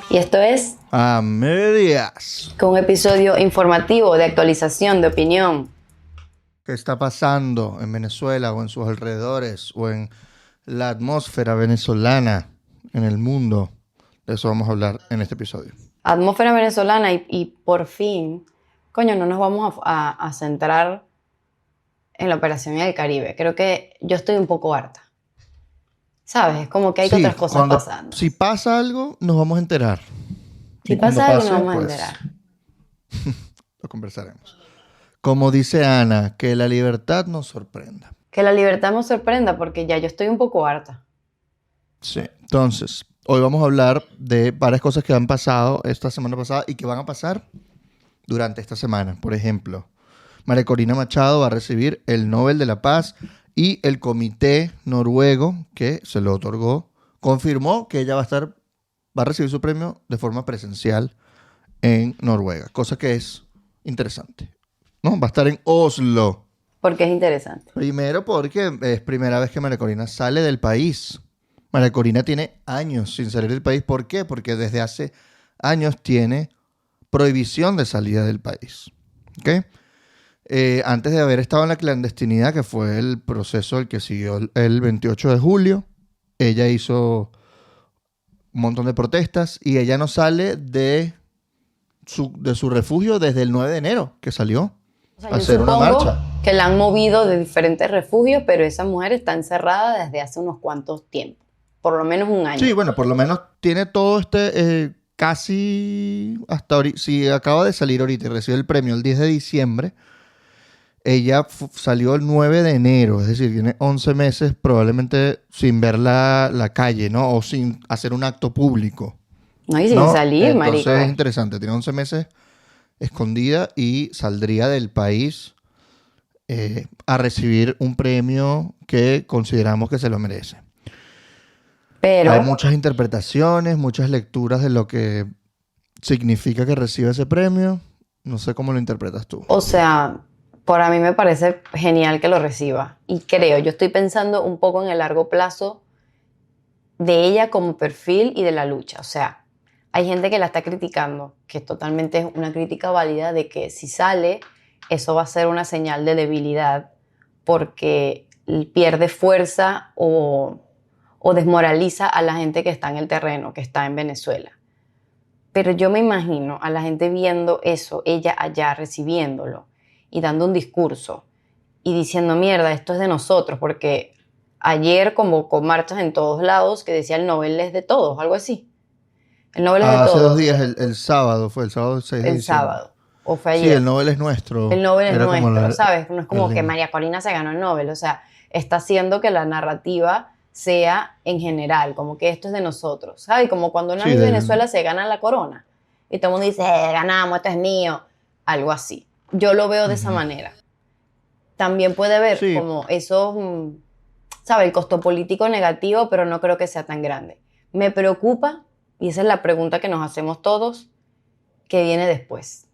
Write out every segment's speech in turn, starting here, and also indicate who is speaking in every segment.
Speaker 1: Y esto es
Speaker 2: A medias.
Speaker 1: con un episodio informativo de actualización de opinión.
Speaker 2: ¿Qué está pasando en Venezuela o en sus alrededores o en la atmósfera venezolana, en el mundo? De eso vamos a hablar en este episodio.
Speaker 1: Atmósfera venezolana y por fin, coño, no nos vamos a centrar en la operación en el Caribe. Creo que yo estoy un poco harta. ¿Sabes? Es como que hay
Speaker 2: Sí,
Speaker 1: otras cosas pasando.
Speaker 2: si pasa algo, nos vamos a enterar.
Speaker 1: Si
Speaker 2: Y cuando
Speaker 1: pasa algo, nos
Speaker 2: pase,
Speaker 1: vamos a
Speaker 2: pues
Speaker 1: enterar.
Speaker 2: lo conversaremos. Como dice Ana, que la libertad nos sorprenda.
Speaker 1: Que la libertad nos sorprenda porque ya yo estoy un poco harta.
Speaker 2: Sí. Entonces, hoy vamos a hablar de varias cosas que han pasado esta semana pasada y que van a pasar durante esta semana. Por ejemplo, María Corina Machado va a recibir el Nobel de la Paz y el comité noruego que se lo otorgó confirmó que ella va a recibir su premio de forma presencial en Noruega, cosa que es interesante, ¿no? Va a estar en Oslo.
Speaker 1: Porque es interesante.
Speaker 2: Primero porque es primera vez que María Corina sale del país. María Corina tiene años sin salir del país. ¿Por qué? Porque desde hace años tiene prohibición de salida del país. ¿Ok? Antes de haber estado en la clandestinidad, que fue el proceso el que siguió el 28 de julio, ella hizo un montón de protestas y ella no sale de su refugio desde el 9 de enero, que salió
Speaker 1: O sea,
Speaker 2: a
Speaker 1: yo
Speaker 2: hacer una
Speaker 1: supongo
Speaker 2: marcha.
Speaker 1: que la han movido de diferentes refugios, pero esa mujer está encerrada desde hace unos cuantos tiempos. Por lo menos un año.
Speaker 2: Sí, bueno, por lo menos tiene todo casi hasta ahorita. Si acaba de salir ahorita y recibe el premio el 10 de diciembre, ella salió el 9 de enero, es decir, tiene 11 meses probablemente sin ver la calle, ¿no? O sin hacer un acto público,
Speaker 1: No, y sin
Speaker 2: ¿no?
Speaker 1: salir,
Speaker 2: Entonces
Speaker 1: marico.
Speaker 2: es interesante, tiene 11 meses escondida y saldría del país a recibir un premio que consideramos que se lo merece.
Speaker 1: Pero,
Speaker 2: Hay muchas interpretaciones, muchas lecturas de lo que significa que reciba ese premio. No sé cómo lo interpretas tú.
Speaker 1: o sea, para mí me parece genial que lo reciba. Y creo, yo estoy pensando un poco en el largo plazo de ella como perfil y de la lucha. O sea, hay gente que la está criticando, que totalmente es una crítica válida de que si sale, eso va a ser una señal de debilidad porque pierde fuerza o desmoraliza a la gente que está en el terreno, que está en Venezuela. Pero yo me imagino a la gente viendo eso, ella allá recibiéndolo y dando un discurso y diciendo, mierda, esto es de nosotros, porque ayer convocó marchas en todos lados que decía el Nobel es de todos, algo así. El Nobel es de
Speaker 2: Hace 2
Speaker 1: todos,
Speaker 2: días, el sábado, fue el sábado 6 de
Speaker 1: el
Speaker 2: diciembre.
Speaker 1: sábado, o fue
Speaker 2: Sí,
Speaker 1: ayer.
Speaker 2: el Nobel es
Speaker 1: El
Speaker 2: nuestro.
Speaker 1: Nobel es
Speaker 2: Era como
Speaker 1: nuestro, ¿sabes? No es como
Speaker 2: el
Speaker 1: que
Speaker 2: lema.
Speaker 1: María Corina se ganó el Nobel, o sea, está haciendo que la narrativa sea en general, como que esto es de nosotros, ¿sabes? Como cuando una
Speaker 2: Sí,
Speaker 1: Miss Venezuela se gana la corona y todo el mundo dice, ganamos, esto es mío, algo así. Yo lo veo de esa manera. También puede ver
Speaker 2: Sí,
Speaker 1: como eso, ¿sabes? El costo político negativo, pero no creo que sea tan grande. Me preocupa, y esa es la pregunta que nos hacemos todos, ¿qué viene después?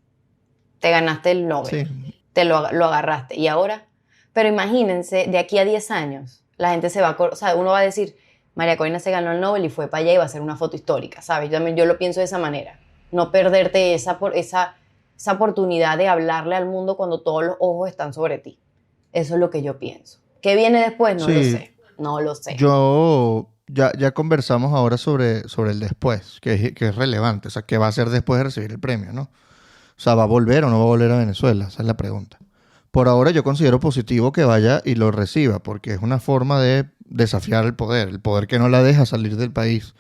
Speaker 1: Te ganaste el Nobel,
Speaker 2: sí.
Speaker 1: lo agarraste, ¿y ahora? Pero imagínense, de aquí a 10 años, la gente se va a... O sea, uno va a decir, María Corina se ganó el Nobel y fue para allá y va a hacer una foto histórica, ¿sabes? Yo lo pienso de esa manera. No perderte esa oportunidad de hablarle al mundo cuando todos los ojos están sobre ti. Eso es lo que yo pienso. ¿Qué viene después? No lo
Speaker 2: Sí,
Speaker 1: sé. No lo sé.
Speaker 2: ya conversamos ahora sobre el después, que es relevante. O sea, ¿qué va a hacer después de recibir el premio, no? O sea, ¿va a volver o no va a volver a Venezuela? Esa es la pregunta. Por ahora yo considero positivo que vaya y lo reciba, porque es una forma de desafiar el poder que no la deja salir del país,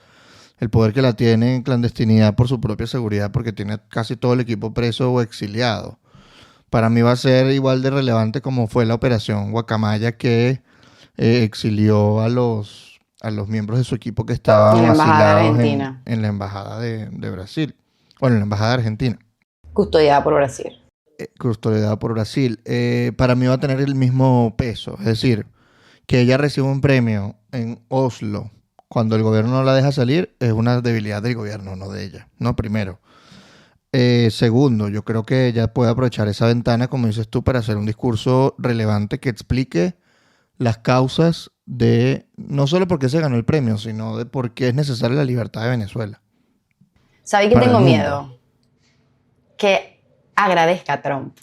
Speaker 2: el poder que la tiene en clandestinidad por su propia seguridad, porque tiene casi todo el equipo preso o exiliado. Para mí va a ser igual de relevante como fue la operación Guacamaya, que exilió a los miembros de su equipo que
Speaker 1: En
Speaker 2: estaban
Speaker 1: la Embajada de
Speaker 2: asilados
Speaker 1: Argentina,
Speaker 2: en la Embajada de Brasil, bueno, en la Embajada de Argentina,
Speaker 1: custodiada por Brasil.
Speaker 2: custodiada por Brasil. Para mí va a tener el mismo peso, es decir, que ella reciba un premio en Oslo cuando el gobierno no la deja salir es una debilidad del gobierno, no de ella, no primero. Segundo, yo creo que ella puede aprovechar esa ventana, como dices tú, para hacer un discurso relevante que explique las causas de no solo por qué se ganó el premio, sino de por qué es necesaria la libertad de Venezuela.
Speaker 1: ¿Sabe que
Speaker 2: para el
Speaker 1: tengo
Speaker 2: mundo.
Speaker 1: miedo? Que agradezca a Trump.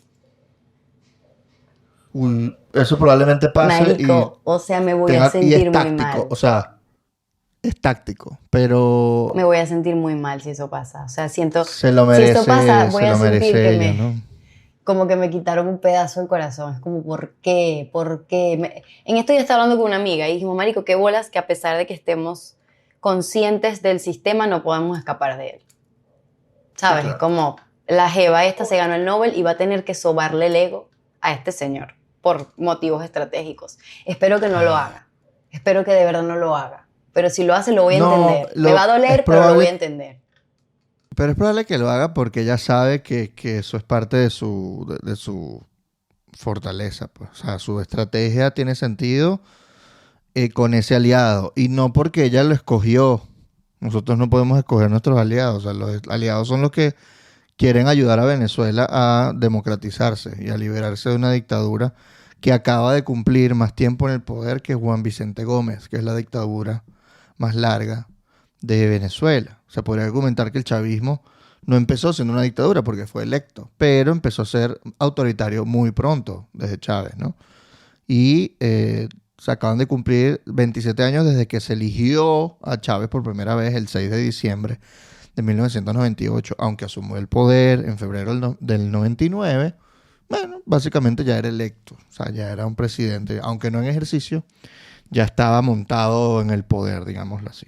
Speaker 2: Uy, eso probablemente pase
Speaker 1: Marico, o sea, me voy a
Speaker 2: y
Speaker 1: sentir
Speaker 2: es
Speaker 1: muy
Speaker 2: táctico,
Speaker 1: mal.
Speaker 2: o sea, es táctico,
Speaker 1: Me
Speaker 2: pero
Speaker 1: voy a sentir muy mal si eso pasa. O sea, siento, si esto pasa, voy
Speaker 2: se
Speaker 1: a
Speaker 2: lo
Speaker 1: sentir que
Speaker 2: merece ella, ¿no?
Speaker 1: como que me quitaron un pedazo del corazón. Es como, ¿por qué? ¿Por qué? En esto yo estaba hablando con una amiga y dijimos, marico, qué bolas que a pesar de que estemos conscientes del sistema, no podemos escapar de él.
Speaker 2: Sí,
Speaker 1: ¿Sabes? Es
Speaker 2: claro.
Speaker 1: como la jeva esta se ganó el Nobel y va a tener que sobarle el ego a este señor por motivos estratégicos. Espero que no lo haga. Espero que de verdad no lo haga. Pero si lo hace, lo voy a
Speaker 2: No,
Speaker 1: entender. Me va a
Speaker 2: es
Speaker 1: doler, pero lo voy a
Speaker 2: probable,
Speaker 1: entender.
Speaker 2: pero es probable que lo haga porque ella sabe que eso es parte de su fortaleza, pues. O sea, su estrategia tiene sentido con ese aliado y no porque ella lo escogió. Nosotros no podemos escoger nuestros aliados. O sea, los aliados son los que quieren ayudar a Venezuela a democratizarse y a liberarse de una dictadura que acaba de cumplir más tiempo en el poder que Juan Vicente Gómez, que es la dictadura más larga de Venezuela. Se podría argumentar que el chavismo no empezó siendo una dictadura porque fue electo, pero empezó a ser autoritario muy pronto, desde Chávez, ¿no? Y se acaban de cumplir 27 años desde que se eligió a Chávez por primera vez el 6 de diciembre de 1998, aunque asumió el poder en febrero del 99. Bueno, básicamente ya era electo, o sea, ya era un presidente, aunque no en ejercicio, ya estaba montado en el poder, digámoslo así.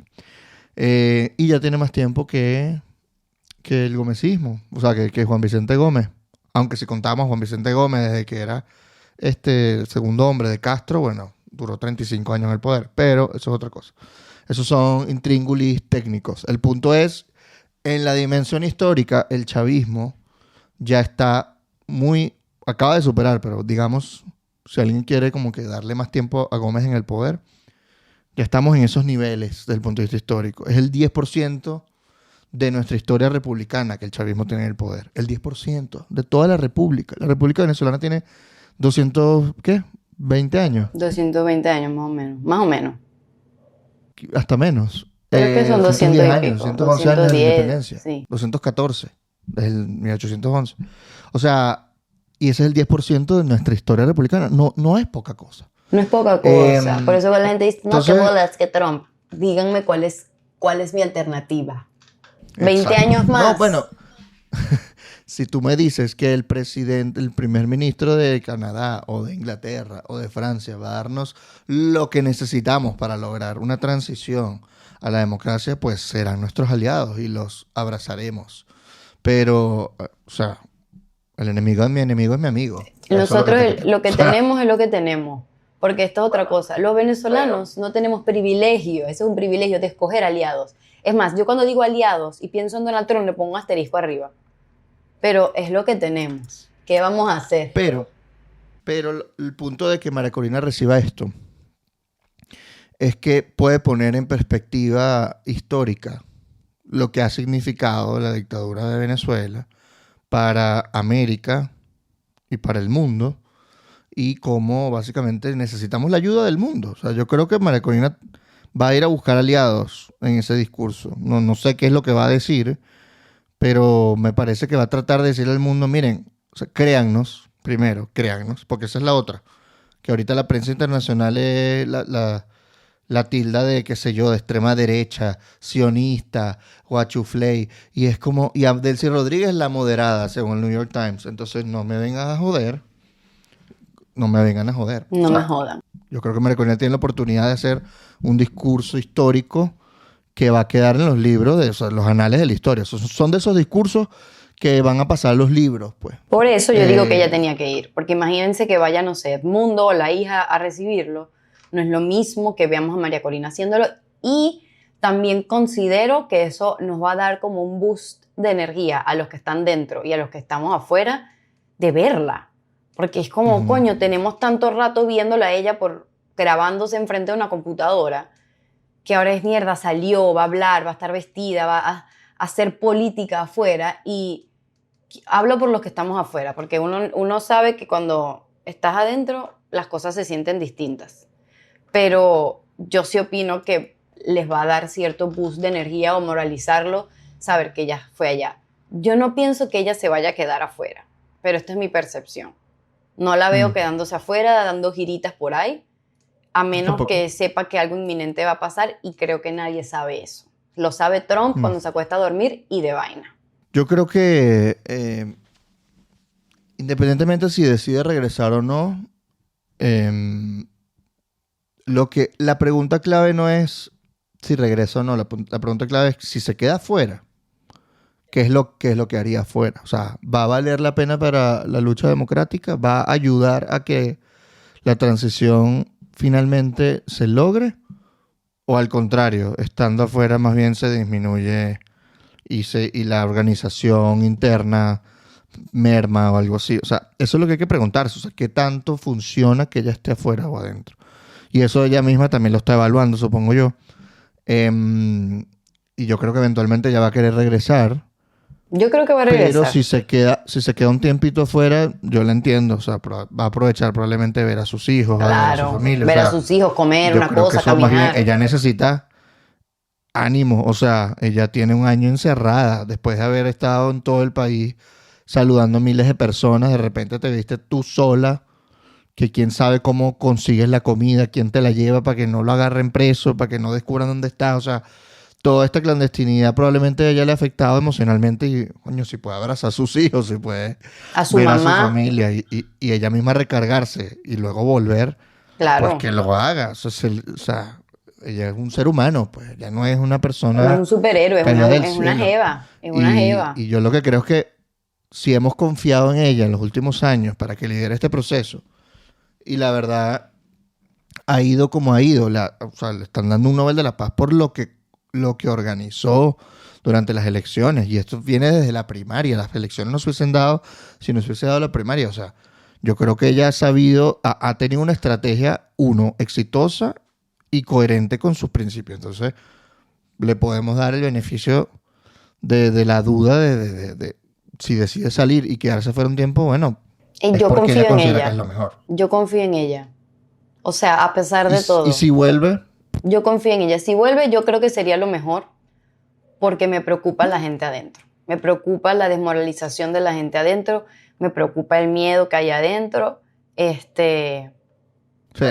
Speaker 2: Y ya tiene más tiempo que el gomecismo, o sea, que Juan Vicente Gómez. Aunque si contamos a Juan Vicente Gómez desde que era segundo hombre de Castro, bueno, duró 35 años en el poder, pero eso es otra cosa. Esos son intríngulis técnicos. El punto es, en la dimensión histórica, el chavismo ya está acaba de superar, pero digamos, si alguien quiere como que darle más tiempo a Gómez en el poder, ya estamos en esos niveles desde el punto de vista histórico. Es el 10% de nuestra historia republicana que el chavismo tiene en el poder. El 10% de toda la república. La república venezolana tiene 200, ¿qué? 20 años.
Speaker 1: 220 años más o menos. Más o menos.
Speaker 2: Hasta menos.
Speaker 1: Creo que son 200
Speaker 2: 210
Speaker 1: y
Speaker 2: años,
Speaker 1: pico.
Speaker 2: 211 años de la
Speaker 1: 210,
Speaker 2: independencia.
Speaker 1: sí.
Speaker 2: 214, desde el 1811. O sea, y ese es el 10% de nuestra historia republicana. No, no es poca cosa.
Speaker 1: No es poca
Speaker 2: Eh,
Speaker 1: cosa. Por eso la gente dice, no, qué
Speaker 2: entonces,
Speaker 1: bolas, que Trump. Díganme cuál es mi alternativa. 20
Speaker 2: exacto.
Speaker 1: años
Speaker 2: No,
Speaker 1: más.
Speaker 2: bueno, si tú me dices que el presidente, el primer ministro de Canadá o de Inglaterra o de Francia va a darnos lo que necesitamos para lograr una transición a la democracia, pues serán nuestros aliados y los abrazaremos. Pero, o sea, el enemigo de mi enemigo es mi amigo. Eso es lo que
Speaker 1: Nosotros
Speaker 2: te quiero.
Speaker 1: lo que
Speaker 2: O sea,
Speaker 1: tenemos es lo que tenemos. Porque esto es otra cosa. Los venezolanos no tenemos privilegio. Ese es un privilegio de escoger aliados. Es más, yo cuando digo aliados y pienso en Donald Trump le pongo un asterisco arriba. Pero es lo que tenemos. ¿Qué vamos a hacer?
Speaker 2: pero el punto de que María Corina reciba esto es que puede poner en perspectiva histórica lo que ha significado la dictadura de Venezuela para América y para el mundo y cómo básicamente necesitamos la ayuda del mundo. O sea, yo creo que María Corina va a ir a buscar aliados en ese discurso. No, no sé qué es lo que va a decir, pero me parece que va a tratar de decirle al mundo, miren, o sea, créannos, primero, créannos, porque esa es la otra, que ahorita la prensa internacional es la tilda de, qué sé yo, de extrema derecha, sionista, guachufley, y es como, y Abdelcy Rodríguez la moderada, según el New York Times. Entonces no me vengan a joder, no me vengan a joder.
Speaker 1: No
Speaker 2: O
Speaker 1: me
Speaker 2: sea,
Speaker 1: jodan.
Speaker 2: yo creo que María Corina tiene la oportunidad de hacer un discurso histórico que va a quedar en los libros, o sea, los anales de la historia. Son de esos discursos que van a pasar los libros, pues.
Speaker 1: Por eso yo digo que ella
Speaker 2: Eh,
Speaker 1: tenía que ir. Porque imagínense que vaya, no sé, Edmundo o la hija a recibirlo. No es lo mismo que veamos a María Corina haciéndolo. Y también considero que eso nos va a dar como un boost de energía a los que están dentro y a los que estamos afuera de verla. Porque es como,
Speaker 2: Ujú.
Speaker 1: coño, tenemos tanto rato viéndola a ella grabándose enfrente de una computadora que ahora es mierda, salió, va a hablar, va a estar vestida, va a hacer política afuera. Y hablo por los que estamos afuera, porque uno sabe que cuando estás adentro las cosas se sienten distintas. Pero yo sí opino que les va a dar cierto boost de energía o moralizarlo saber que ella fue allá. Yo no pienso que ella se vaya a quedar afuera, pero esta es mi percepción. No la veo quedándose afuera, dando giritas por ahí, a menos
Speaker 2: Tampoco.
Speaker 1: que sepa que algo inminente va a pasar, y creo que nadie sabe eso. Lo sabe Trump cuando se acuesta a dormir y de vaina.
Speaker 2: Yo creo que independientemente si decide regresar o no, la pregunta clave no es si regresa o no. La pregunta clave es si se queda afuera. ¿Qué es lo que haría afuera? O sea, ¿va a valer la pena para la lucha democrática? ¿Va a ayudar a que la transición finalmente se logre? ¿O al contrario, estando afuera más bien se disminuye y la organización interna merma o algo así? O sea, eso es lo que hay que preguntarse. O sea, ¿qué tanto funciona que ella esté afuera o adentro? Y eso ella misma también lo está evaluando, supongo yo. Y yo creo que eventualmente ella va a querer regresar.
Speaker 1: Yo creo que va a regresar.
Speaker 2: Pero si se queda un tiempito afuera, yo la entiendo. O sea, va a aprovechar probablemente ver a sus hijos, ver a su familia.
Speaker 1: Ver a sus hijos, comer,
Speaker 2: yo
Speaker 1: una
Speaker 2: creo que
Speaker 1: cosa,
Speaker 2: eso más bien,
Speaker 1: caminar.
Speaker 2: ella necesita ánimo. O sea, ella tiene un año encerrada. Después de haber estado en todo el país saludando a miles de personas, de repente te viste tú sola, que quién sabe cómo consigues la comida, quién te la lleva para que no lo agarren preso, para que no descubran dónde está. O sea, toda esta clandestinidad probablemente a ella le ha afectado emocionalmente y, coño, si puede abrazar a sus hijos, si puede
Speaker 1: A su
Speaker 2: ver a su
Speaker 1: mamá.
Speaker 2: familia y ella misma recargarse y luego volver,
Speaker 1: Claro.
Speaker 2: pues que lo haga. O sea, ella es un ser humano, pues ya no es una
Speaker 1: No
Speaker 2: persona
Speaker 1: es un superhéroe,
Speaker 2: caída del
Speaker 1: es una
Speaker 2: cielo.
Speaker 1: jeva. Es una jeva.
Speaker 2: Y yo lo que creo es que si hemos confiado en ella en los últimos años para que lidere este proceso, y la verdad ha ido como ha ido, o sea, le están dando un Nobel de la Paz por lo que organizó durante las elecciones, y esto viene desde la primaria. Las elecciones no se hubiesen dado si no se hubiese dado la primaria. O sea, yo creo que ella ha tenido una estrategia, exitosa y coherente con sus principios. Entonces, le podemos dar el beneficio de la duda de si decide salir y quedarse fuera un tiempo, bueno,
Speaker 1: Y
Speaker 2: es
Speaker 1: yo
Speaker 2: porque
Speaker 1: confío
Speaker 2: ella
Speaker 1: en
Speaker 2: considera
Speaker 1: ella.
Speaker 2: que es lo mejor.
Speaker 1: Yo confío en ella. O sea, a pesar de todo.
Speaker 2: Y si vuelve,
Speaker 1: Yo confío en ella. Si vuelve, yo creo que sería lo mejor, porque me preocupa la gente adentro. Me preocupa la desmoralización de la gente adentro. Me preocupa el miedo que hay adentro.
Speaker 2: sí.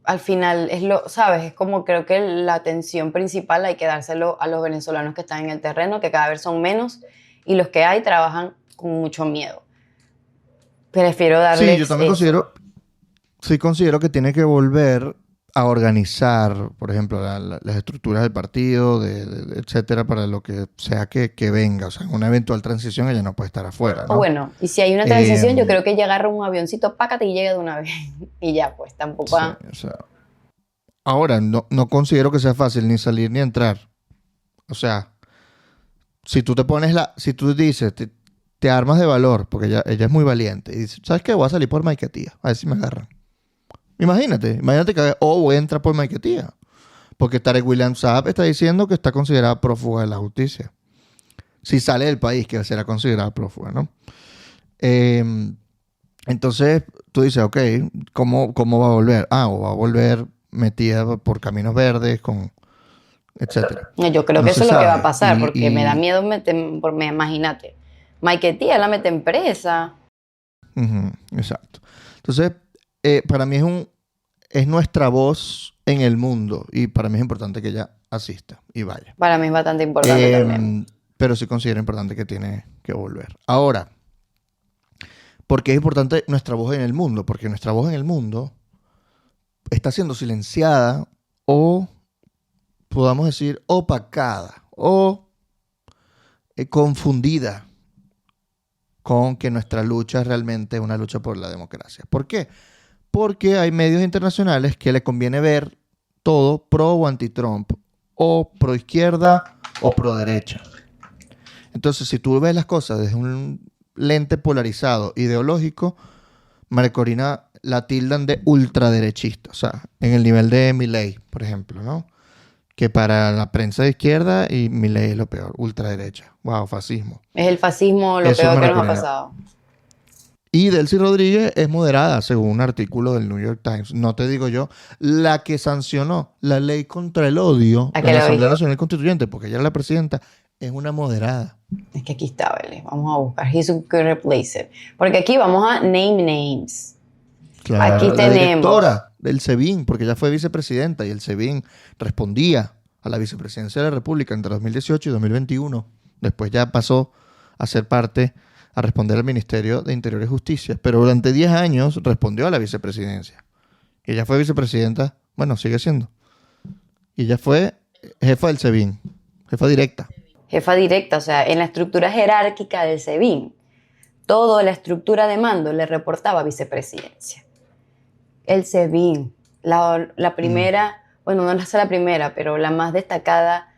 Speaker 1: Al final, ¿sabes? Es como creo que la atención principal hay que dárselo a los venezolanos que están en el terreno, que cada vez son menos, y los que hay trabajan con mucho miedo. Prefiero darles
Speaker 2: Sí, yo también
Speaker 1: eso.
Speaker 2: considero que tiene que volver a organizar, por ejemplo, las estructuras del partido, etcétera, para lo que sea que venga. O sea, en una eventual transición ella no puede estar afuera, ¿no?
Speaker 1: O bueno, y si hay una transición, yo creo que ella agarra un avioncito, pácate y llega de una vez. Y ya, pues, tampoco...
Speaker 2: Sí, o sea, ahora, no considero que sea fácil ni salir ni entrar. O sea, si tú si tú dices, te armas de valor, porque ella es muy valiente, y dices, ¿sabes qué? Voy a salir por Maiquetía, a ver si me agarran. Imagínate que voy a entrar por Maiquetía. Porque Tarek William Saab está diciendo que está considerada prófuga de la justicia. Si sale del país, que será considerada prófuga, ¿no? Entonces, tú dices, ok, ¿cómo va a volver? O va a volver metida por caminos verdes, etcétera.
Speaker 1: Yo creo
Speaker 2: No
Speaker 1: que
Speaker 2: se
Speaker 1: eso es lo que va a
Speaker 2: sabe.
Speaker 1: pasar, porque me da miedo imagínate. Maiquetía la meten presa.
Speaker 2: Ujú, exacto. Entonces, para mí es nuestra voz en el mundo, y para mí es importante que ella asista y vaya.
Speaker 1: Para mí es bastante importante también.
Speaker 2: Pero sí considero importante que tiene que volver. Ahora, ¿por qué es importante nuestra voz en el mundo? Porque nuestra voz en el mundo está siendo silenciada o, podamos decir, opacada o confundida con que nuestra lucha es realmente una lucha por la democracia. ¿Por qué? Porque hay medios internacionales que le conviene ver todo pro o anti-Trump, o pro izquierda o pro derecha. Entonces, si tú ves las cosas desde un lente polarizado ideológico, María Corina la tildan de ultraderechista, o sea, en el nivel de Milei, por ejemplo, ¿no? Que para la prensa de izquierda, y Milei es lo peor, ultraderecha. Wow, fascismo.
Speaker 1: Es el fascismo lo
Speaker 2: Eso
Speaker 1: peor
Speaker 2: es
Speaker 1: que nos ha
Speaker 2: Corina.
Speaker 1: pasado.
Speaker 2: Y Delcy Rodríguez es moderada, según un artículo del New York Times. No te digo yo, la que sancionó la ley contra el odio
Speaker 1: ¿A
Speaker 2: en
Speaker 1: que
Speaker 2: la
Speaker 1: la
Speaker 2: Asamblea
Speaker 1: oí?
Speaker 2: Nacional Constituyente, porque ella era la presidenta, es una moderada.
Speaker 1: Es que aquí está, Vélez. Vamos a buscar. He's a good replacer. Porque aquí vamos a name names.
Speaker 2: Claro,
Speaker 1: Aquí
Speaker 2: la
Speaker 1: tenemos.
Speaker 2: directora del SEBIN, porque ella fue vicepresidenta y el SEBIN respondía a la vicepresidencia de la República entre 2018 y 2021. Después ya pasó a ser parte, a responder al Ministerio de Interior y Justicia. Pero durante 10 años respondió a la vicepresidencia. Y ella fue vicepresidenta, bueno, sigue siendo. Y ella fue jefa del SEBIN, jefa directa.
Speaker 1: Jefa directa, o sea, en la estructura jerárquica del SEBIN, toda la estructura de mando le reportaba a vicepresidencia. El SEBIN, la primera, bueno, no es la primera, pero la más destacada,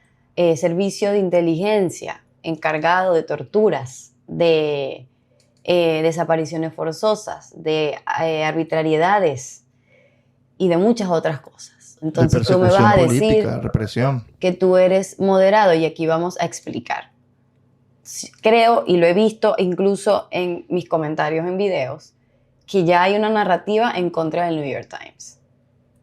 Speaker 1: servicio de inteligencia encargado de torturas, de desapariciones forzosas, de arbitrariedades y de muchas otras cosas. Entonces tú me vas a decir
Speaker 2: política, represión.
Speaker 1: que tú eres moderado y aquí vamos a explicar. Creo, y lo he visto incluso en mis comentarios en videos, que ya hay una narrativa en contra del New York Times.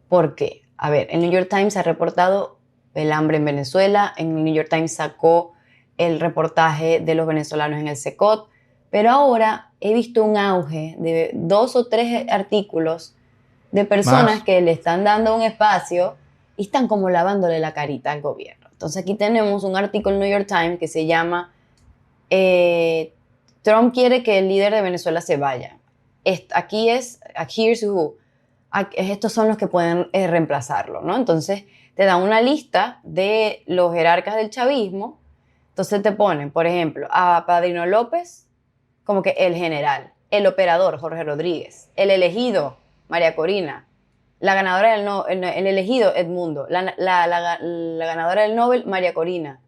Speaker 1: ¿Por qué? A ver, el New York Times ha reportado el hambre en Venezuela, en el New York Times sacó el reportaje de los venezolanos en el Secot, pero ahora he visto un auge de 2 o 3 artículos de personas
Speaker 2: Más.
Speaker 1: que le están dando un espacio y están como lavándole la carita al gobierno. Entonces aquí tenemos un artículo en New York Times que se llama Trump quiere que el líder de Venezuela se vaya. Aquí es Here's Who. Estos son los que pueden reemplazarlo, ¿no? Entonces te dan una lista de los jerarcas del chavismo. Entonces te ponen, por ejemplo, a Padrino López como que el general, el operador Jorge Rodríguez, el elegido María Corina, la ganadora del el elegido Edmundo, la ganadora del Nobel María Corina,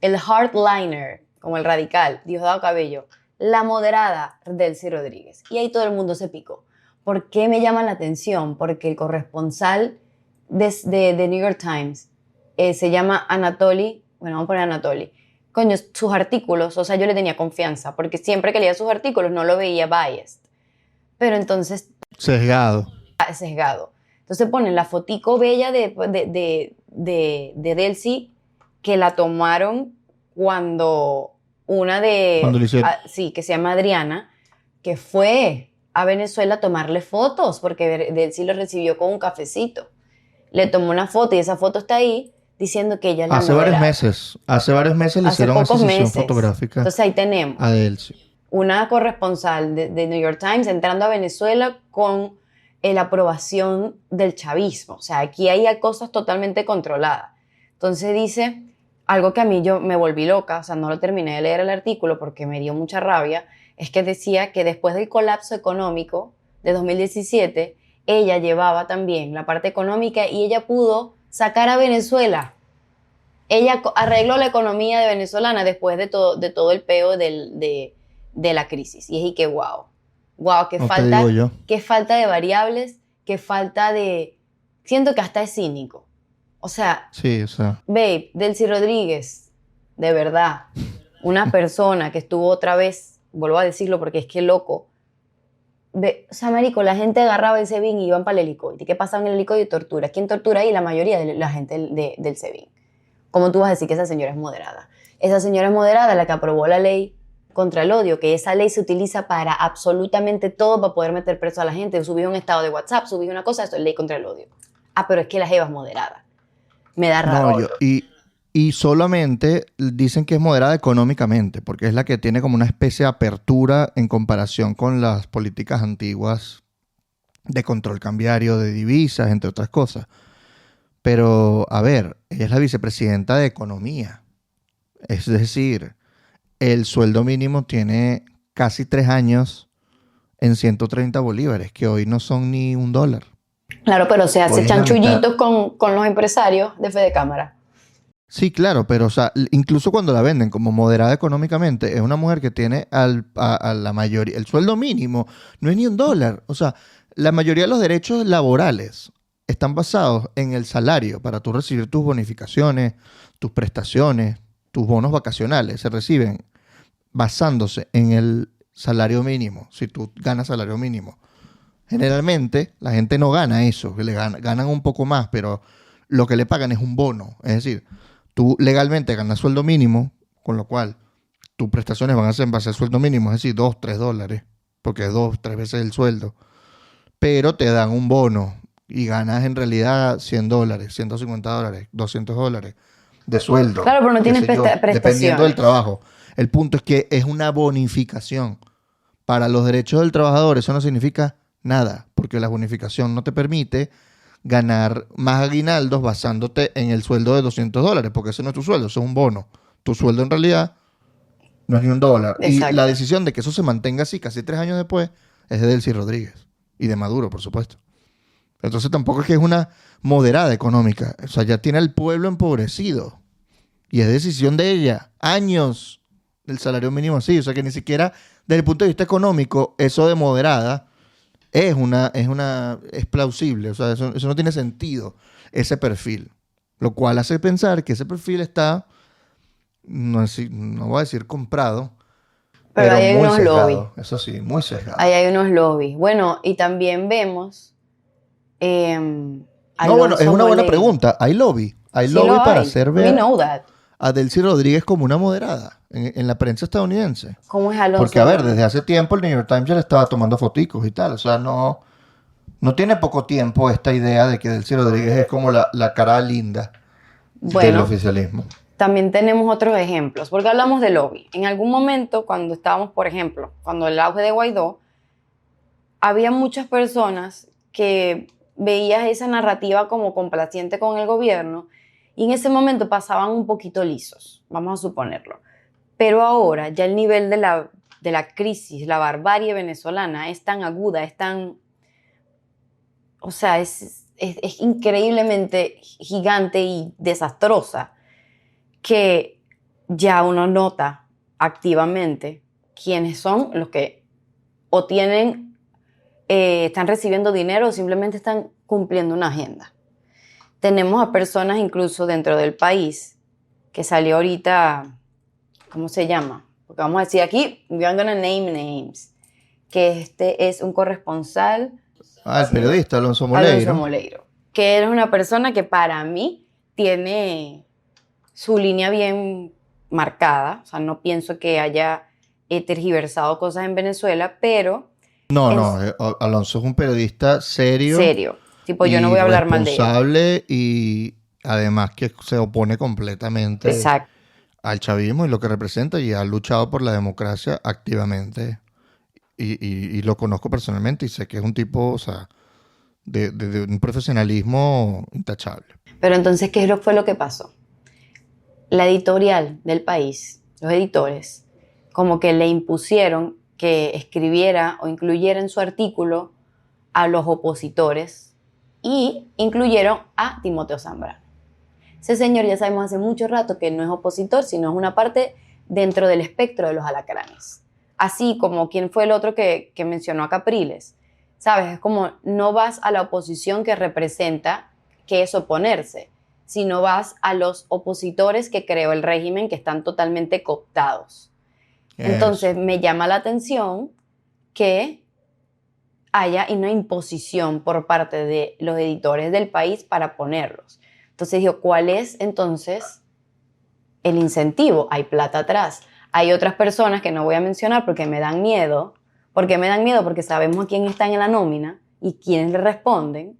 Speaker 1: el hardliner como el radical Diosdado Cabello, la moderada Delcy Rodríguez. Y ahí todo el mundo se picó. ¿Por qué me llama la atención? Porque el corresponsal de New York Times se llama Anatoly, bueno, vamos a poner Anatoly. Coño, sus artículos, o sea, yo le tenía confianza, porque siempre que leía sus artículos no lo veía biased. Pero entonces...
Speaker 2: Sesgado.
Speaker 1: Sesgado. Entonces ponen la fotico bella de Delcy, que la tomaron cuando una de...
Speaker 2: Cuando lo hicieron.
Speaker 1: Sí, que se llama Adriana, que fue a Venezuela a tomarle fotos, porque Delcy lo recibió con un cafecito. Le tomó una foto y esa foto está ahí diciendo que ella es la
Speaker 2: Hace
Speaker 1: moderada.
Speaker 2: varios meses le
Speaker 1: Hace
Speaker 2: hicieron esa
Speaker 1: pocos
Speaker 2: sesión
Speaker 1: meses.
Speaker 2: fotográfica
Speaker 1: Entonces ahí tenemos
Speaker 2: a Delcy.
Speaker 1: una corresponsal de New York Times entrando a Venezuela con la aprobación del chavismo. O sea, aquí hay cosas totalmente controladas. Entonces dice algo que a mí yo me volví loca, o sea, no lo terminé de leer el artículo porque me dio mucha rabia, es que decía que después del colapso económico de 2017, ella llevaba también la parte económica y ella pudo sacar a Venezuela. Ella arregló la economía de venezolana después de todo el peo de la crisis. Y es que wow, qué falta de variables, qué falta de... Siento que hasta es cínico. O sea,
Speaker 2: sí, o sea,
Speaker 1: babe, Delcy Rodríguez, de verdad, una persona que estuvo otra vez, vuelvo a decirlo porque es que loco, o sea, marico, la gente agarraba el SEBIN y iban para el helicoide. ¿Qué pasaba en el helicoide? Tortura. ¿Quién tortura ahí? La mayoría de la gente del SEBIN. ¿Cómo tú vas a decir que esa señora es moderada? Esa señora es moderada, la que aprobó la ley contra el odio, que esa ley se utiliza para absolutamente todo, para poder meter preso a la gente. Subí un estado de WhatsApp, subí una cosa, esto es ley contra el odio. Ah, pero es que la jeva es moderada. Me da rabia.
Speaker 2: No, y solamente dicen que es moderada económicamente, porque es la que tiene como una especie de apertura en comparación con las políticas antiguas de control cambiario de divisas, entre otras cosas. Pero, a ver, ella es la vicepresidenta de Economía. Es decir, el sueldo mínimo tiene casi 3 años en 130 bolívares, que hoy no son ni $1.
Speaker 1: Claro, pero se hace
Speaker 2: Hoy es la
Speaker 1: chanchullitos con los empresarios de Fede Cámara.
Speaker 2: Sí, claro, pero o sea, incluso cuando la venden como moderada económicamente, es una mujer que tiene a la mayoría, el sueldo mínimo no es ni $1. O sea, la mayoría de los derechos laborales están basados en el salario para tú recibir tus bonificaciones, tus prestaciones, tus bonos vacacionales. Se reciben basándose en el salario mínimo, si tú ganas salario mínimo. Generalmente la gente no gana eso, ganan un poco más, pero lo que le pagan es un bono. Es decir, tú legalmente ganas sueldo mínimo con lo cual tus prestaciones van a ser en base al sueldo mínimo, es decir, $2, $3, porque es 2, 3 veces el sueldo, pero te dan un bono y ganas en realidad $100, $150, $200 de sueldo,
Speaker 1: Claro, pero no
Speaker 2: qué
Speaker 1: tienes
Speaker 2: sé yo, dependiendo del
Speaker 1: prestaciones.
Speaker 2: trabajo. El punto es que es una bonificación. Para los derechos del trabajador eso no significa nada, porque la bonificación no te permite ganar más aguinaldos basándote en el sueldo de $200, porque ese no es tu sueldo, eso es un bono. Tu sueldo en realidad no es ni $1. Y la
Speaker 1: Exacto.
Speaker 2: decisión de que eso se mantenga así casi 3 años después es de Delcy Rodríguez y de Maduro, por supuesto. Entonces tampoco es que es una moderada económica. O sea, ya tiene al pueblo empobrecido. Y es decisión de ella. Años del salario mínimo así. O sea que ni siquiera desde el punto de vista económico, eso de moderada es plausible. O sea, eso no tiene sentido, ese perfil. Lo cual hace pensar que ese perfil está, no voy a decir comprado,
Speaker 1: Pero
Speaker 2: pero
Speaker 1: ahí hay
Speaker 2: muy
Speaker 1: unos lobbies.
Speaker 2: sesgado. Eso sí, muy sesgado.
Speaker 1: Ahí hay unos lobbies. Bueno, y también vemos
Speaker 2: No, bueno, es
Speaker 1: Alonso
Speaker 2: una buena
Speaker 1: Moleiro.
Speaker 2: pregunta. ¿Hay lobby? ¿Hay
Speaker 1: Sí lo
Speaker 2: lobby para
Speaker 1: hay.
Speaker 2: hacer
Speaker 1: We
Speaker 2: ver
Speaker 1: know that.
Speaker 2: a Delcy Rodríguez como una moderada en la prensa estadounidense?
Speaker 1: ¿Cómo es
Speaker 2: Porque,
Speaker 1: Alonso
Speaker 2: a ver, desde
Speaker 1: Moleiro?
Speaker 2: hace tiempo el New York Times ya le estaba tomando foticos y tal. O sea, no tiene poco tiempo esta idea de que Delcy Rodríguez es como la cara linda del
Speaker 1: Bueno,
Speaker 2: oficialismo.
Speaker 1: también tenemos otros ejemplos, porque hablamos de lobby. En algún momento, cuando estábamos, por ejemplo, cuando el auge de Guaidó, había muchas personas que veías esa narrativa como complaciente con el gobierno y en ese momento pasaban un poquito lisos, vamos a suponerlo. Pero ahora ya el nivel de la crisis, la barbarie venezolana es tan aguda, es tan, o sea, es increíblemente gigante y desastrosa que ya uno nota activamente quiénes son los que o tienen, están recibiendo dinero o simplemente están cumpliendo una agenda. Tenemos a personas incluso dentro del país que salió ahorita, ¿cómo se llama? Porque vamos a decir aquí, we're gonna name names, que este es un corresponsal,
Speaker 2: Ah, el periodista Alonso
Speaker 1: Alonso
Speaker 2: Moleiro.
Speaker 1: Moleiro, que es una persona que para mí tiene su línea bien marcada, o sea, no pienso que haya tergiversado cosas en Venezuela, pero
Speaker 2: No,
Speaker 1: en
Speaker 2: no, Alonso es un periodista serio
Speaker 1: serio, tipo, yo no
Speaker 2: y
Speaker 1: voy a hablar mal de él.
Speaker 2: responsable y además que se opone completamente
Speaker 1: Exacto.
Speaker 2: al chavismo y lo que representa y ha luchado por la democracia activamente. Y lo conozco personalmente y sé que es un tipo, o sea, de un profesionalismo intachable.
Speaker 1: Pero entonces, ¿qué fue lo que pasó? La editorial del país, los editores, como que le impusieron que escribiera o incluyera en su artículo a los opositores y incluyeron a Timoteo Zambrano. Ese señor ya sabemos hace mucho rato que no es opositor, sino es una parte dentro del espectro de los alacranes. Así como quien fue el otro que mencionó a Capriles. ¿Sabes? Es como no vas a la oposición que representa, que es oponerse, sino vas a los opositores que creó el régimen que están totalmente cooptados.
Speaker 2: Eso.
Speaker 1: Entonces me llama la atención que haya una imposición por parte de los editores del país para ponerlos. Entonces digo, ¿cuál es entonces el incentivo? Hay plata atrás. Hay otras personas que no voy a mencionar porque me dan miedo. ¿Por qué me dan miedo? Porque sabemos a quién están en la nómina y quiénes le responden,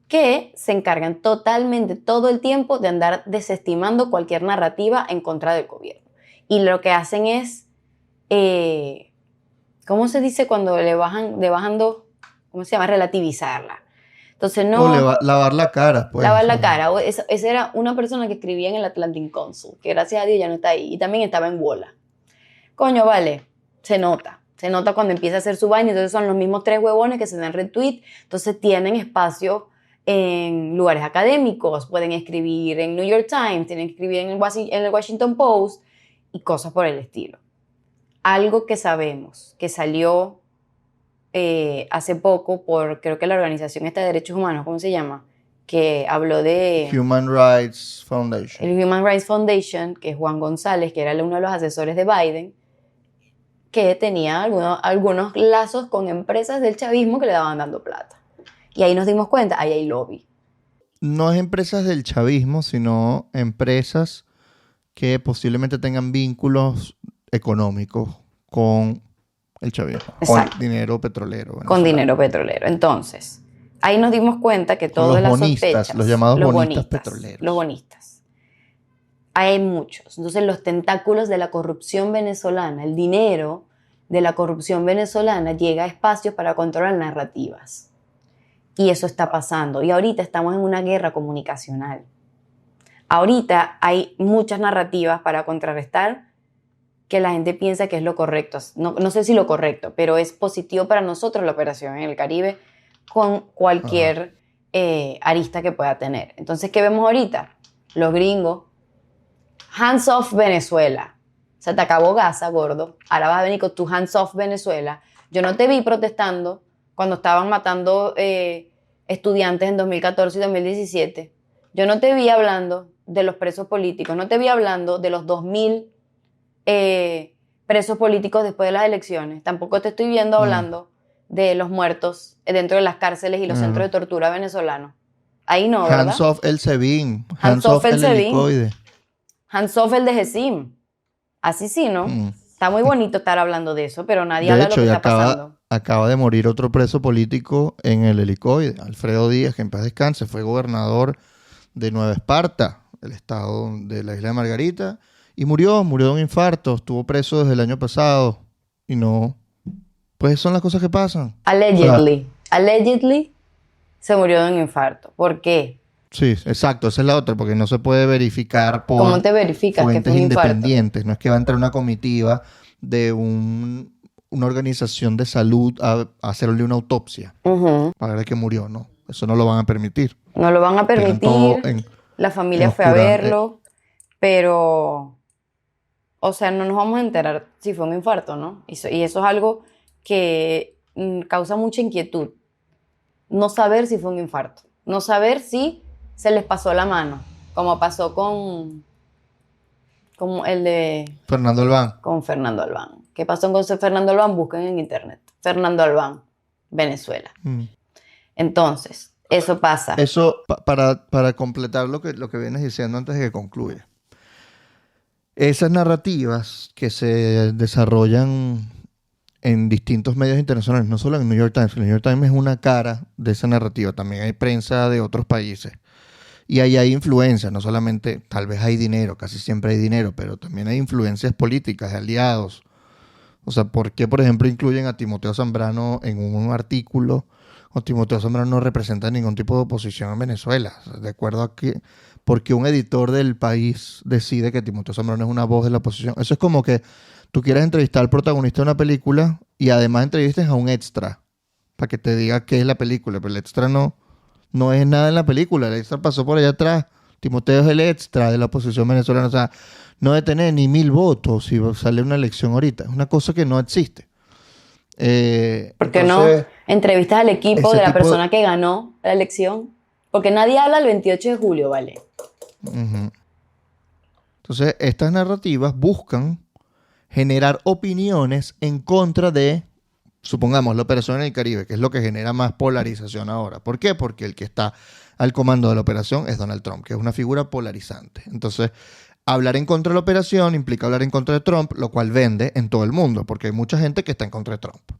Speaker 1: que se encargan totalmente todo el tiempo de andar desestimando cualquier narrativa en contra del gobierno. Y lo que hacen es, ¿cómo se dice cuando le bajan dos? ¿Cómo se llama? Relativizarla. Entonces
Speaker 2: O
Speaker 1: no,
Speaker 2: lavar la cara, pues.
Speaker 1: lavar
Speaker 2: O
Speaker 1: la
Speaker 2: sea,
Speaker 1: cara. Esa era una persona que escribía en el Atlantic Council, que gracias a Dios ya no está ahí. Y también estaba en Wola. Coño, vale, se nota. Se nota cuando empieza a hacer su vaina. Entonces son los mismos tres huevones que se dan retweet. Entonces tienen espacio en lugares académicos. Pueden escribir en New York Times, tienen que escribir en el Washington Post y cosas por el estilo. Algo que sabemos, que salió hace poco por, creo que la organización esta de derechos humanos, ¿cómo se llama? Que habló de
Speaker 2: Human Rights Foundation.
Speaker 1: el Human Rights Foundation, que es Juan González, que era uno de los asesores de Biden, que tenía algunos lazos con empresas del chavismo que le daban dando plata. Y ahí nos dimos cuenta, hay lobby.
Speaker 2: No es empresas del chavismo, sino empresas que posiblemente tengan vínculos económicos con el chavismo,
Speaker 1: Exacto.
Speaker 2: con dinero petrolero
Speaker 1: Con
Speaker 2: venezolano.
Speaker 1: dinero petrolero. Entonces, ahí nos dimos cuenta que
Speaker 2: Con
Speaker 1: todas
Speaker 2: los
Speaker 1: las
Speaker 2: bonistas,
Speaker 1: sospechas,
Speaker 2: los llamados bonistas petroleros.
Speaker 1: los bonistas, hay muchos. Entonces, los tentáculos de la corrupción venezolana, el dinero de la corrupción venezolana llega a espacios para controlar narrativas. Y eso está pasando. Y ahorita estamos en una guerra comunicacional. Ahorita hay muchas narrativas para contrarrestar que la gente piensa que es lo correcto. No sé si lo correcto, pero es positivo para nosotros la operación en el Caribe con cualquier arista que pueda tener. Entonces, ¿qué vemos ahorita? Los gringos, hands off Venezuela. Se te acabó Gaza, gordo. Ahora vas a venir con tu hands off Venezuela. Yo no te vi protestando cuando estaban matando estudiantes en 2014 y 2017. Yo no te vi hablando de los presos políticos. No te vi hablando de los 2000 presos políticos después de las elecciones. Tampoco te estoy viendo hablando de los muertos dentro de las cárceles y los centros de tortura venezolanos. Ahí no, ¿verdad?
Speaker 2: Hands off el SEBIN.
Speaker 1: Hands off el SEBIN.
Speaker 2: helicoide.
Speaker 1: Hands off el de GESIM. Así sí, ¿no? Está muy bonito estar hablando de eso, pero nadie habla de lo que está pasando.
Speaker 2: Acaba de morir otro preso político en el helicoide. Alfredo Díaz, que en paz descanse, fue gobernador de Nueva Esparta, el estado de la isla de Margarita, y murió de un infarto. Estuvo preso desde el año pasado y no... Pues son las cosas que pasan.
Speaker 1: Allegedly. Allegedly se murió de un infarto. ¿Por qué?
Speaker 2: Sí, exacto. Esa es la otra, porque no se puede verificar por
Speaker 1: ¿Cómo te verificas que
Speaker 2: fuentes
Speaker 1: fue un infarto?
Speaker 2: independientes. No es que va a entrar una comitiva de una organización de salud a hacerle una autopsia para ver que murió, ¿no? Eso no lo van a permitir.
Speaker 1: No lo van a
Speaker 2: Tengan todo
Speaker 1: permitir. La familia
Speaker 2: en
Speaker 1: fue a
Speaker 2: oscura,
Speaker 1: verlo, pero... O sea, no nos vamos a enterar si fue un infarto, ¿no? Y eso es algo que causa mucha inquietud. No saber si fue un infarto. No saber si se les pasó la mano, como pasó con el de...
Speaker 2: Fernando Albán.
Speaker 1: Con Fernando Albán. ¿Qué pasó con Fernando Albán? Busquen en internet. Fernando Albán, Venezuela. Entonces, eso pasa.
Speaker 2: Eso, para completar lo que vienes diciendo antes de que concluya. Esas narrativas que se desarrollan en distintos medios internacionales, no solo en el New York Times. El New York Times es una cara de esa narrativa. También hay prensa de otros países. Y ahí hay influencias, no solamente, tal vez hay dinero, casi siempre hay dinero, pero también hay influencias políticas, de aliados. O sea, ¿por qué, por ejemplo, incluyen a Timoteo Zambrano en un artículo? O Timoteo Zambrano no representa ningún tipo de oposición en Venezuela. O sea, de acuerdo a que... Porque un editor del país decide que Timoteo Zambrano es una voz de la oposición. Eso es como que tú quieres entrevistar al protagonista de una película y además entrevistes a un extra para que te diga qué es la película. Pero el extra no es nada en la película. El extra pasó por allá atrás. Timoteo es el extra de la oposición venezolana. O sea, no debe tener ni 1000 votos si sale una elección ahorita. Es una cosa que no existe.
Speaker 1: ¿Por qué no entrevistas al equipo de la persona que ganó la elección? Porque nadie habla el 28 de julio, ¿vale?
Speaker 2: Entonces, estas narrativas buscan generar opiniones en contra de, supongamos, la operación en el Caribe, que es lo que genera más polarización ahora. ¿Por qué? Porque el que está al comando de la operación es Donald Trump, que es una figura polarizante. Entonces, hablar en contra de la operación implica hablar en contra de Trump, lo cual vende en todo el mundo, porque hay mucha gente que está en contra de Trump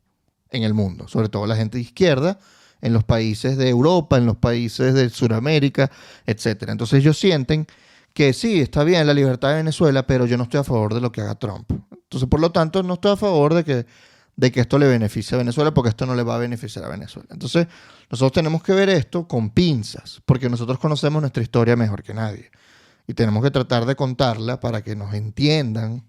Speaker 2: en el mundo, sobre todo la gente de izquierda, en los países de Europa, en los países de Sudamérica, etc. Entonces ellos sienten que sí, está bien la libertad de Venezuela, pero yo no estoy a favor de lo que haga Trump. Entonces, por lo tanto, no estoy a favor de que esto le beneficie a Venezuela, porque esto no le va a beneficiar a Venezuela. Entonces, nosotros tenemos que ver esto con pinzas, porque nosotros conocemos nuestra historia mejor que nadie. Y tenemos que tratar de contarla para que nos entiendan,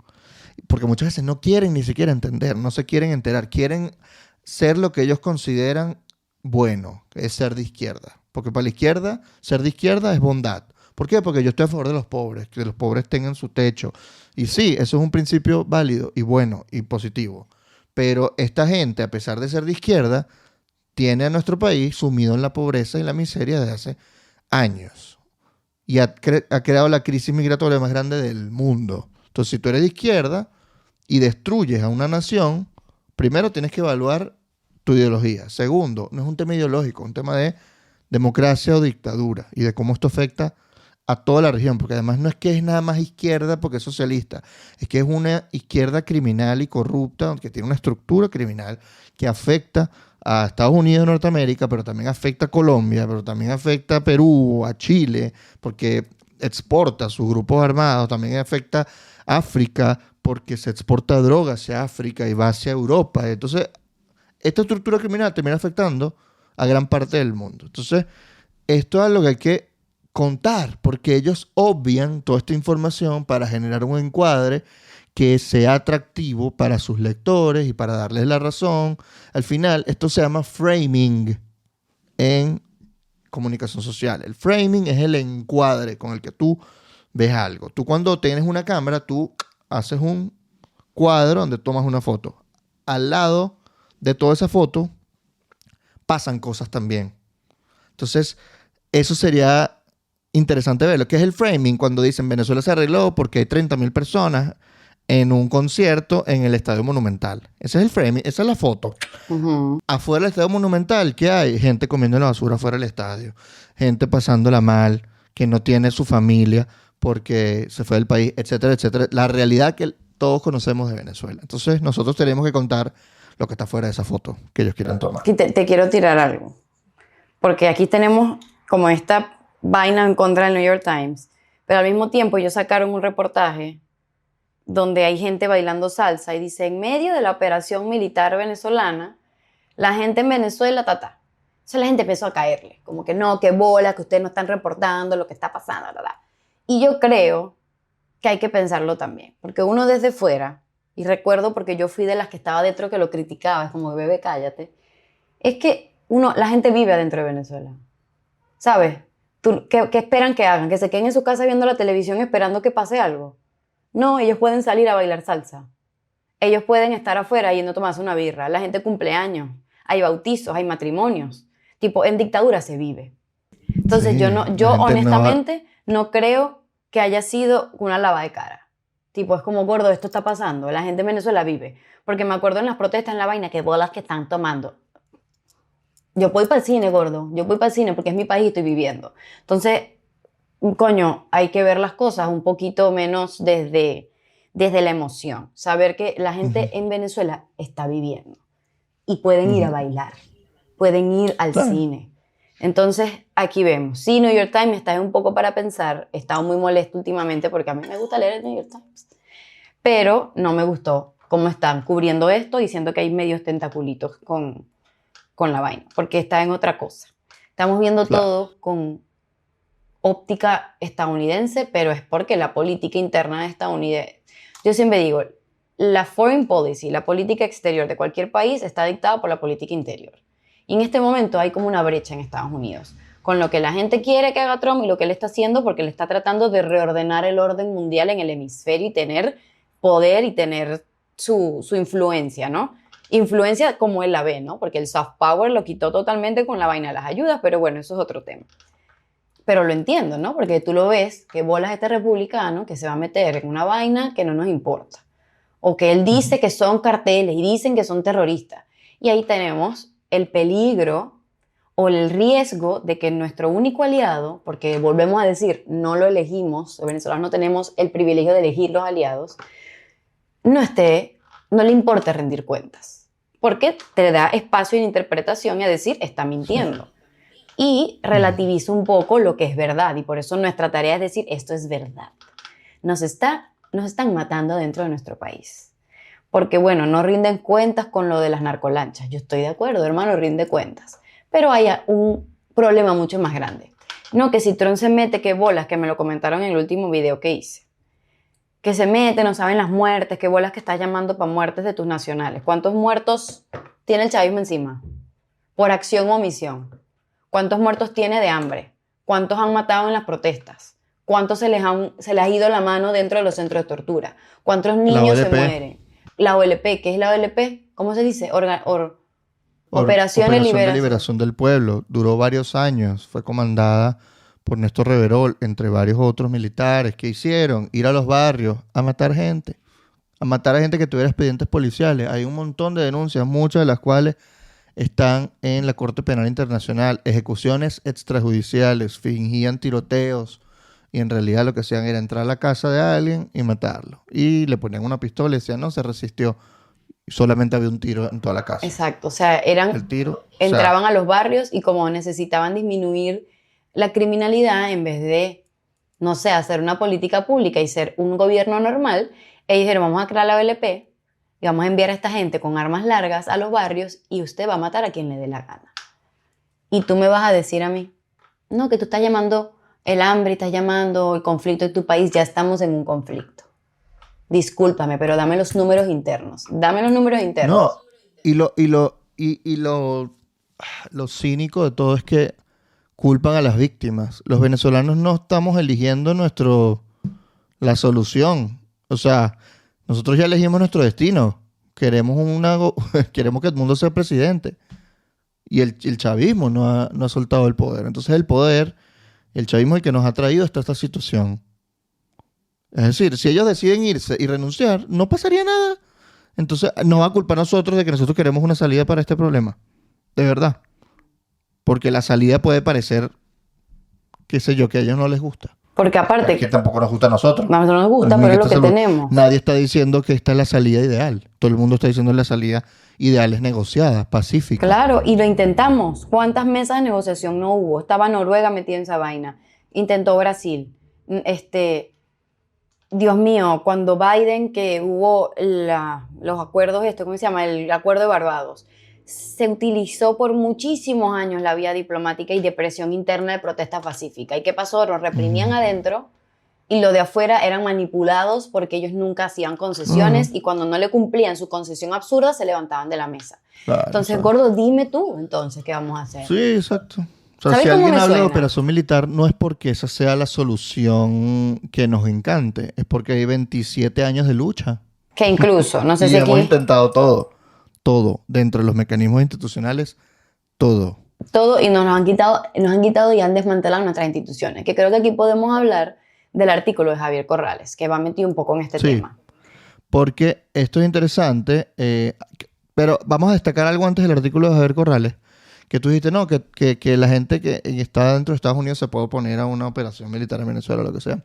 Speaker 2: porque muchas veces no quieren ni siquiera entender, no se quieren enterar, quieren ser lo que ellos consideran bueno, que es ser de izquierda. Porque para la izquierda, ser de izquierda es bondad. ¿Por qué? Porque yo estoy a favor de los pobres, que los pobres tengan su techo. Y sí, eso es un principio válido y bueno y positivo. Pero esta gente, a pesar de ser de izquierda, tiene a nuestro país sumido en la pobreza y la miseria desde hace años. Y ha creado la crisis migratoria más grande del mundo. Entonces, si tú eres de izquierda y destruyes a una nación, primero tienes que evaluar tu ideología. Segundo, no es un tema ideológico, es un tema de democracia o dictadura y de cómo esto afecta a toda la región, porque además no es que es nada más izquierda porque es socialista, es que es una izquierda criminal y corrupta, que tiene una estructura criminal que afecta a Estados Unidos de Norteamérica, pero también afecta a Colombia, pero también afecta a Perú, a Chile, porque exporta sus grupos armados, también afecta a África, porque se exporta droga hacia África y va hacia Europa. Entonces, esta estructura criminal termina afectando a gran parte del mundo. Entonces, esto es algo que hay que contar, porque ellos obvian toda esta información para generar un encuadre que sea atractivo para sus lectores y para darles la razón. Al final, esto se llama framing en comunicación social. El framing es el encuadre con el que tú ves algo. Tú cuando tienes una cámara, tú haces un cuadro donde tomas una foto. Al lado de toda esa foto pasan cosas también. Entonces, eso sería interesante verlo. ¿Qué es el framing? Cuando dicen Venezuela se arregló porque hay 30.000 personas en un concierto en el Estadio Monumental. Ese es el framing, esa es la foto.
Speaker 1: Ujú.
Speaker 2: Afuera del Estadio Monumental, ¿qué hay? Gente comiendo la basura afuera del estadio. Gente pasándola mal, que no tiene su familia porque se fue del país, etcétera, etcétera. La realidad que todos conocemos de Venezuela. Entonces, nosotros tenemos que contar lo que está fuera de esa foto que ellos quieran tomar.
Speaker 1: Aquí te quiero tirar algo. Porque aquí tenemos como esta vaina en contra del New York Times, pero al mismo tiempo ellos sacaron un reportaje donde hay gente bailando salsa y dice, en medio de la operación militar venezolana, la gente en Venezuela, Entonces la gente empezó a caerle, como que no, qué bola, que ustedes no están reportando lo que está pasando, Y yo creo que hay que pensarlo también, porque uno desde fuera, y recuerdo porque yo fui de las que estaba dentro que lo criticaba, es como, bebé, cállate, es que la gente vive adentro de Venezuela, ¿sabes? ¿Qué esperan que hagan? ¿Que se queden en su casa viendo la televisión esperando que pase algo? No, ellos pueden salir a bailar salsa. Ellos pueden estar afuera yendo a tomarse una birra. La gente cumple años. Hay bautizos, hay matrimonios. Tipo, en dictadura se vive. Entonces,
Speaker 2: Sí,
Speaker 1: yo
Speaker 2: la gente
Speaker 1: honestamente no creo que haya sido una lava de cara. Tipo, es como, gordo, esto está pasando. La gente en Venezuela vive. Porque me acuerdo en las protestas en la vaina que bolas que están tomando. Yo voy para el cine, gordo. Yo voy para el cine porque es mi país y estoy viviendo. Entonces, coño, hay que ver las cosas un poquito menos desde la emoción. Saber que la gente
Speaker 2: Ujú,
Speaker 1: en Venezuela está viviendo y pueden ir a
Speaker 2: ujú.
Speaker 1: bailar, pueden ir al
Speaker 2: Claro.
Speaker 1: cine. Entonces, aquí vemos. Sí, New York Times está un poco para pensar. He estado muy molesto últimamente porque a mí me gusta leer el New York Times. Pero no me gustó cómo están cubriendo esto y siento que hay medios tentaculitos con la vaina, porque está en otra cosa. Estamos viendo
Speaker 2: Claro.
Speaker 1: todo con óptica estadounidense, pero es porque la política interna estadounidense, yo siempre digo, la foreign policy, la política exterior de cualquier país está dictada por la política interior. Y en este momento hay como una brecha en Estados Unidos, con lo que la gente quiere que haga Trump y lo que él está haciendo porque él está tratando de reordenar el orden mundial en el hemisferio y tener poder y tener su influencia, ¿no? Influencia como él la ve, ¿no? Porque el soft power lo quitó totalmente con la vaina de las ayudas, pero bueno, eso es otro tema. Pero lo entiendo, ¿no? Porque tú lo ves, que bolas este republicano que se va a meter en una vaina que no nos importa. O que él
Speaker 2: Ujú.
Speaker 1: dice que son carteles y dicen que son terroristas. Y ahí tenemos el peligro o el riesgo de que nuestro único aliado, porque volvemos a decir, no lo elegimos, los venezolanos no tenemos el privilegio de elegir los aliados, no le importa rendir cuentas. Porque te da espacio de interpretación y a decir, está
Speaker 2: Sí.
Speaker 1: mintiendo. Y
Speaker 2: Ujú.
Speaker 1: relativiza un poco lo que es verdad. Y por eso nuestra tarea es decir, esto es verdad. Nos están matando dentro de nuestro país. Porque bueno, no rinden cuentas con lo de las narcolanchas. Yo estoy de acuerdo, hermano, rinde cuentas. Pero hay un problema mucho más grande. No, que si Tron se mete, que bolas, que me lo comentaron en el último video que hice. Que se mete, no saben las muertes, que bolas que estás llamando para muertes de tus nacionales. ¿Cuántos muertos tiene el chavismo encima? Por acción o omisión. ¿Cuántos muertos tiene de hambre? ¿Cuántos han matado en las protestas? ¿Cuántos se les ha ido la mano dentro de los centros de tortura? ¿Cuántos
Speaker 2: La
Speaker 1: niños se
Speaker 2: OLP,
Speaker 1: mueren? La OLP, ¿qué es la OLP? ¿Cómo se dice? Operación de
Speaker 2: Operación de
Speaker 1: Liberación.
Speaker 2: Liberación del Pueblo, duró varios años, fue comandada por Néstor Reverol, entre varios otros militares. ¿Qué hicieron? Ir a los barrios a matar a gente que tuviera expedientes policiales. Hay un montón de denuncias, muchas de las cuales están en la Corte Penal Internacional, ejecuciones extrajudiciales, fingían tiroteos y en realidad lo que hacían era entrar a la casa de alguien y matarlo. Y le ponían una pistola y decían, no, se resistió. Y solamente había un tiro en toda la casa.
Speaker 1: Exacto, o sea,
Speaker 2: El tiro, o sea,
Speaker 1: entraban a los barrios y como necesitaban disminuir la criminalidad en vez de, no sé, hacer una política pública y ser un gobierno normal, ellos dijeron, vamos a crear la OLP y vamos a enviar a esta gente con armas largas a los barrios y usted va a matar a quien le dé la gana. Y tú me vas a decir a mí, no, que tú estás llamando el hambre, estás llamando el conflicto de tu país, ya estamos en un conflicto. Discúlpame, pero dame los números internos. Dame los números internos.
Speaker 2: no, lo cínico de todo es que culpan a las víctimas. Los venezolanos no estamos eligiendo la solución. O sea, nosotros ya elegimos nuestro destino. Queremos que el mundo sea presidente. Y el chavismo no ha soltado el poder. Entonces el chavismo es el que nos ha traído hasta esta situación. Es decir, si ellos deciden irse y renunciar, no pasaría nada. Entonces nos va a culpar a nosotros de que nosotros queremos una salida para este problema. De verdad. Porque la salida puede parecer, qué sé yo, que a ellos no les gusta.
Speaker 1: Porque aparte,
Speaker 2: Es que tampoco nos gusta a nosotros.
Speaker 1: a nosotros nos gusta, pero es lo que tenemos.
Speaker 2: Nadie está diciendo que esta es la salida ideal. Todo el mundo está diciendo que la salida ideal es negociada, pacífica.
Speaker 1: Claro, y lo intentamos. ¿Cuántas mesas de negociación no hubo? Estaba Noruega metida en esa vaina. Intentó Brasil. Dios mío, cuando Biden, que hubo los acuerdos, ¿cómo se llama? El acuerdo de Barbados, se utilizó por muchísimos años la vía diplomática y de presión interna de protesta pacífica. ¿Y qué pasó? Los reprimían adentro y los de afuera eran manipulados porque ellos nunca hacían concesiones y cuando no le cumplían su concesión absurda se levantaban de la mesa.
Speaker 2: Claro,
Speaker 1: Entonces, gordo, dime tú entonces qué vamos a hacer.
Speaker 2: Sí, exacto. O sea,
Speaker 1: ¿Sabes
Speaker 2: si
Speaker 1: cómo
Speaker 2: alguien
Speaker 1: me
Speaker 2: habla de
Speaker 1: suena?
Speaker 2: operación militar, no es porque esa sea la solución que nos encante, es porque hay 27 años de lucha.
Speaker 1: Que incluso, no sé
Speaker 2: Y
Speaker 1: si
Speaker 2: hemos
Speaker 1: aquí
Speaker 2: intentado todo, dentro de los mecanismos institucionales, todo.
Speaker 1: todo y nos han quitado y han desmantelado nuestras instituciones. Que creo que aquí podemos hablar del artículo de Javier Corrales, que va metido un poco en este
Speaker 2: Sí.
Speaker 1: tema.
Speaker 2: Porque esto es interesante, pero vamos a destacar algo antes del artículo de Javier Corrales, que tú dijiste, no, que la gente que está dentro de Estados Unidos se puede oponer a una operación militar en Venezuela o lo que sea.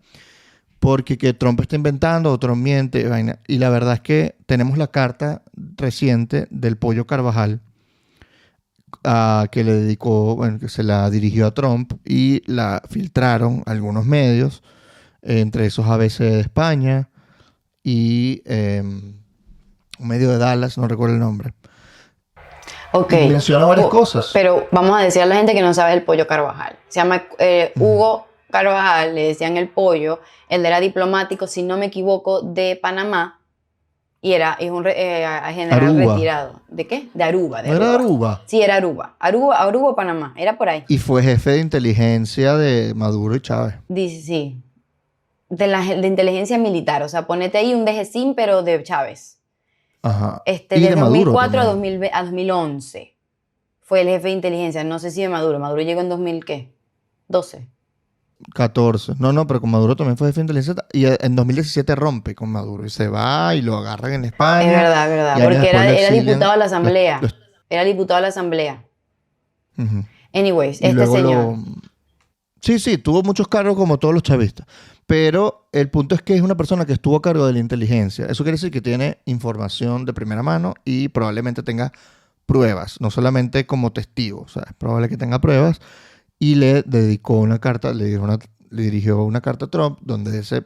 Speaker 2: Porque que Trump está inventando, o Trump miente, vaina. Y la verdad es que tenemos la carta reciente del Pollo Carvajal, que le dedicó, bueno, que se la dirigió a Trump y la filtraron algunos medios, entre esos ABC de España y un medio de Dallas, no recuerdo el nombre.
Speaker 1: Ok.
Speaker 2: Y menciona varias cosas.
Speaker 1: Pero vamos a decir a la gente que no sabe el Pollo Carvajal. Se llama Hugo Carvajal, le decían el Pollo. Él era diplomático, si no me equivoco, de Panamá. Y es un general
Speaker 2: Aruba.
Speaker 1: retirado. ¿De qué? De Aruba.
Speaker 2: ¿No era de Aruba?
Speaker 1: Sí, era Aruba. Aruba o Panamá. Era por ahí.
Speaker 2: Y fue jefe de inteligencia de Maduro y Chávez.
Speaker 1: Dice, sí. De inteligencia militar. O sea, ponete ahí un DGCIM, pero de Chávez.
Speaker 2: Ajá.
Speaker 1: De
Speaker 2: Y de Maduro
Speaker 1: 2004 a
Speaker 2: también.
Speaker 1: 2011 fue el jefe de inteligencia. No sé si de Maduro. Maduro llegó en 2000, ¿qué? 12.
Speaker 2: 14. No, pero con Maduro también fue jefe de inteligencia. Y en 2017 rompe con Maduro. Y se va y lo agarran en España.
Speaker 1: Es verdad, es verdad.
Speaker 2: y años
Speaker 1: Porque
Speaker 2: después lo
Speaker 1: era
Speaker 2: exilian.
Speaker 1: diputado de la Asamblea.
Speaker 2: Lo-
Speaker 1: Era diputado de la Asamblea.
Speaker 2: Ujú.
Speaker 1: Anyways,
Speaker 2: Y
Speaker 1: este
Speaker 2: luego
Speaker 1: señor.
Speaker 2: Sí, tuvo muchos cargos como todos los chavistas. Pero el punto es que es una persona que estuvo a cargo de la inteligencia. Eso quiere decir que tiene información de primera mano y probablemente tenga pruebas, no solamente como testigo. O sea, es probable que tenga pruebas. Y le dedicó una carta, le dirigió una carta a Trump donde dice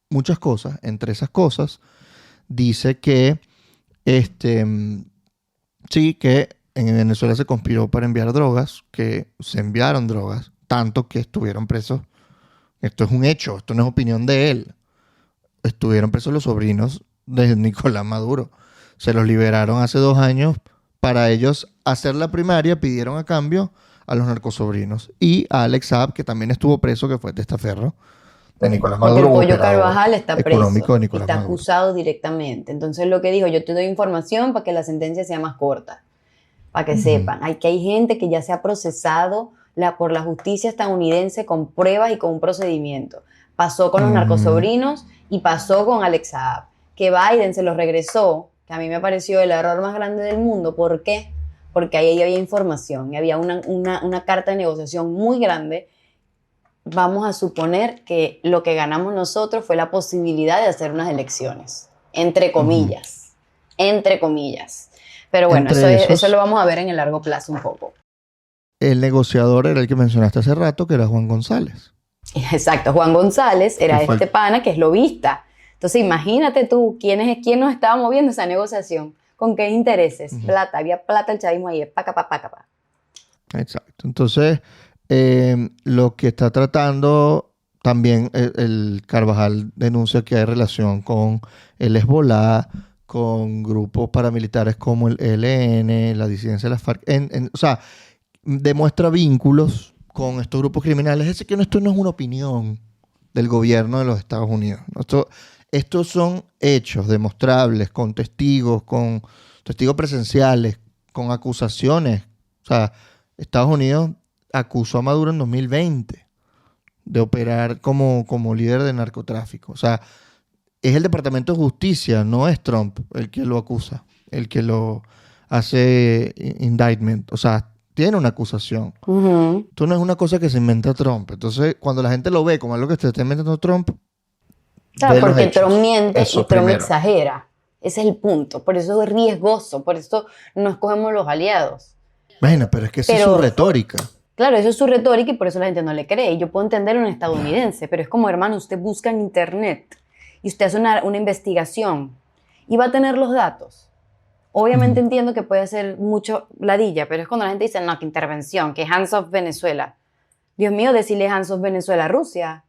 Speaker 2: muchas cosas. Entre esas cosas, dice que sí, que en Venezuela se conspiró para enviar drogas, que se enviaron drogas, tanto que estuvieron presos. Esto es un hecho, esto no es opinión de él. Estuvieron presos los sobrinos de Nicolás Maduro. Se los liberaron hace 2 años para ellos hacer la primaria, pidieron a cambio a los narcosobrinos. Y a Alex Saab, que también estuvo preso, que fue testaferro de Nicolás
Speaker 1: Porque
Speaker 2: Maduro.
Speaker 1: el Pollo
Speaker 2: operador
Speaker 1: Carvajal está preso.
Speaker 2: económico de Nicolás
Speaker 1: Está
Speaker 2: Maduro.
Speaker 1: acusado directamente. Entonces lo que dijo, yo te doy información para que la sentencia sea más corta. Para que sepan. Hay gente que ya se ha procesado por la justicia estadounidense con pruebas y con un procedimiento. Pasó con los narcosobrinos y pasó con Alex Saab. Que Biden se los regresó, que a mí me pareció el error más grande del mundo. ¿Por qué? Porque ahí había información y había una carta de negociación muy grande vamos a suponer que lo que ganamos nosotros fue la posibilidad de hacer unas elecciones, entre comillas, entre comillas. Pero bueno, eso lo vamos a ver en el largo plazo un poco.
Speaker 2: El negociador era el que mencionaste hace rato, que era Juan González.
Speaker 1: Exacto, Juan González era este pana que es lobista. Entonces imagínate tú, ¿quién nos estaba moviendo esa negociación? ¿Con qué intereses? Plata, había plata, el chavismo ahí, paca.
Speaker 2: Exacto. Entonces, lo que está tratando también el Carvajal denuncia que hay relación con el Hezbolá, con grupos paramilitares como el ELN, la disidencia de las FARC. O sea, demuestra vínculos con estos grupos criminales. Es decir, que esto no es una opinión del gobierno de los Estados Unidos. Estos son hechos demostrables, con testigos presenciales, con acusaciones. O sea, Estados Unidos acusó a Maduro en 2020 de operar como líder de narcotráfico. O sea, es el Departamento de Justicia, no es Trump el que lo acusa, el que lo hace indictment. O sea, tiene una acusación. Esto no es una cosa que se inventa Trump. Entonces, cuando la gente lo ve como algo que se está inventando Trump,
Speaker 1: claro, porque Trump miente y Trump exagera. Ese es el punto. Por eso es riesgoso. Por eso no escogemos los aliados.
Speaker 2: Bueno, pero es que esa es su retórica.
Speaker 1: Claro, eso es su retórica y por eso la gente no le cree. Y yo puedo entender a un estadounidense, pero es como, hermano, usted busca en internet y usted hace una investigación y va a tener los datos. Obviamente entiendo que puede ser mucho ladilla, pero es cuando la gente dice, no, que intervención, que hands off Venezuela. Dios mío, decirle hands off Venezuela a Rusia,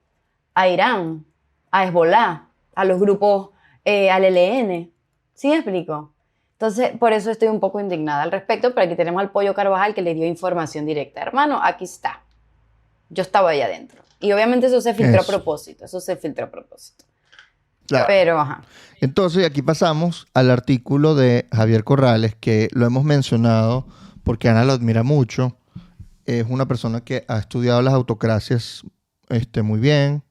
Speaker 1: a Irán, a Hezbolá, a los grupos, al ELN. ¿Sí me explico? Entonces, por eso estoy un poco indignada al respecto, pero aquí tenemos al Pollo Carvajal que le dio información directa. Hermano, aquí está. Yo estaba ahí adentro. Y obviamente eso se filtró a propósito. Claro. Pero, ajá.
Speaker 2: Entonces, aquí pasamos al artículo de Javier Corrales, que lo hemos mencionado porque Ana lo admira mucho. Es una persona que ha estudiado las autocracias muy bien.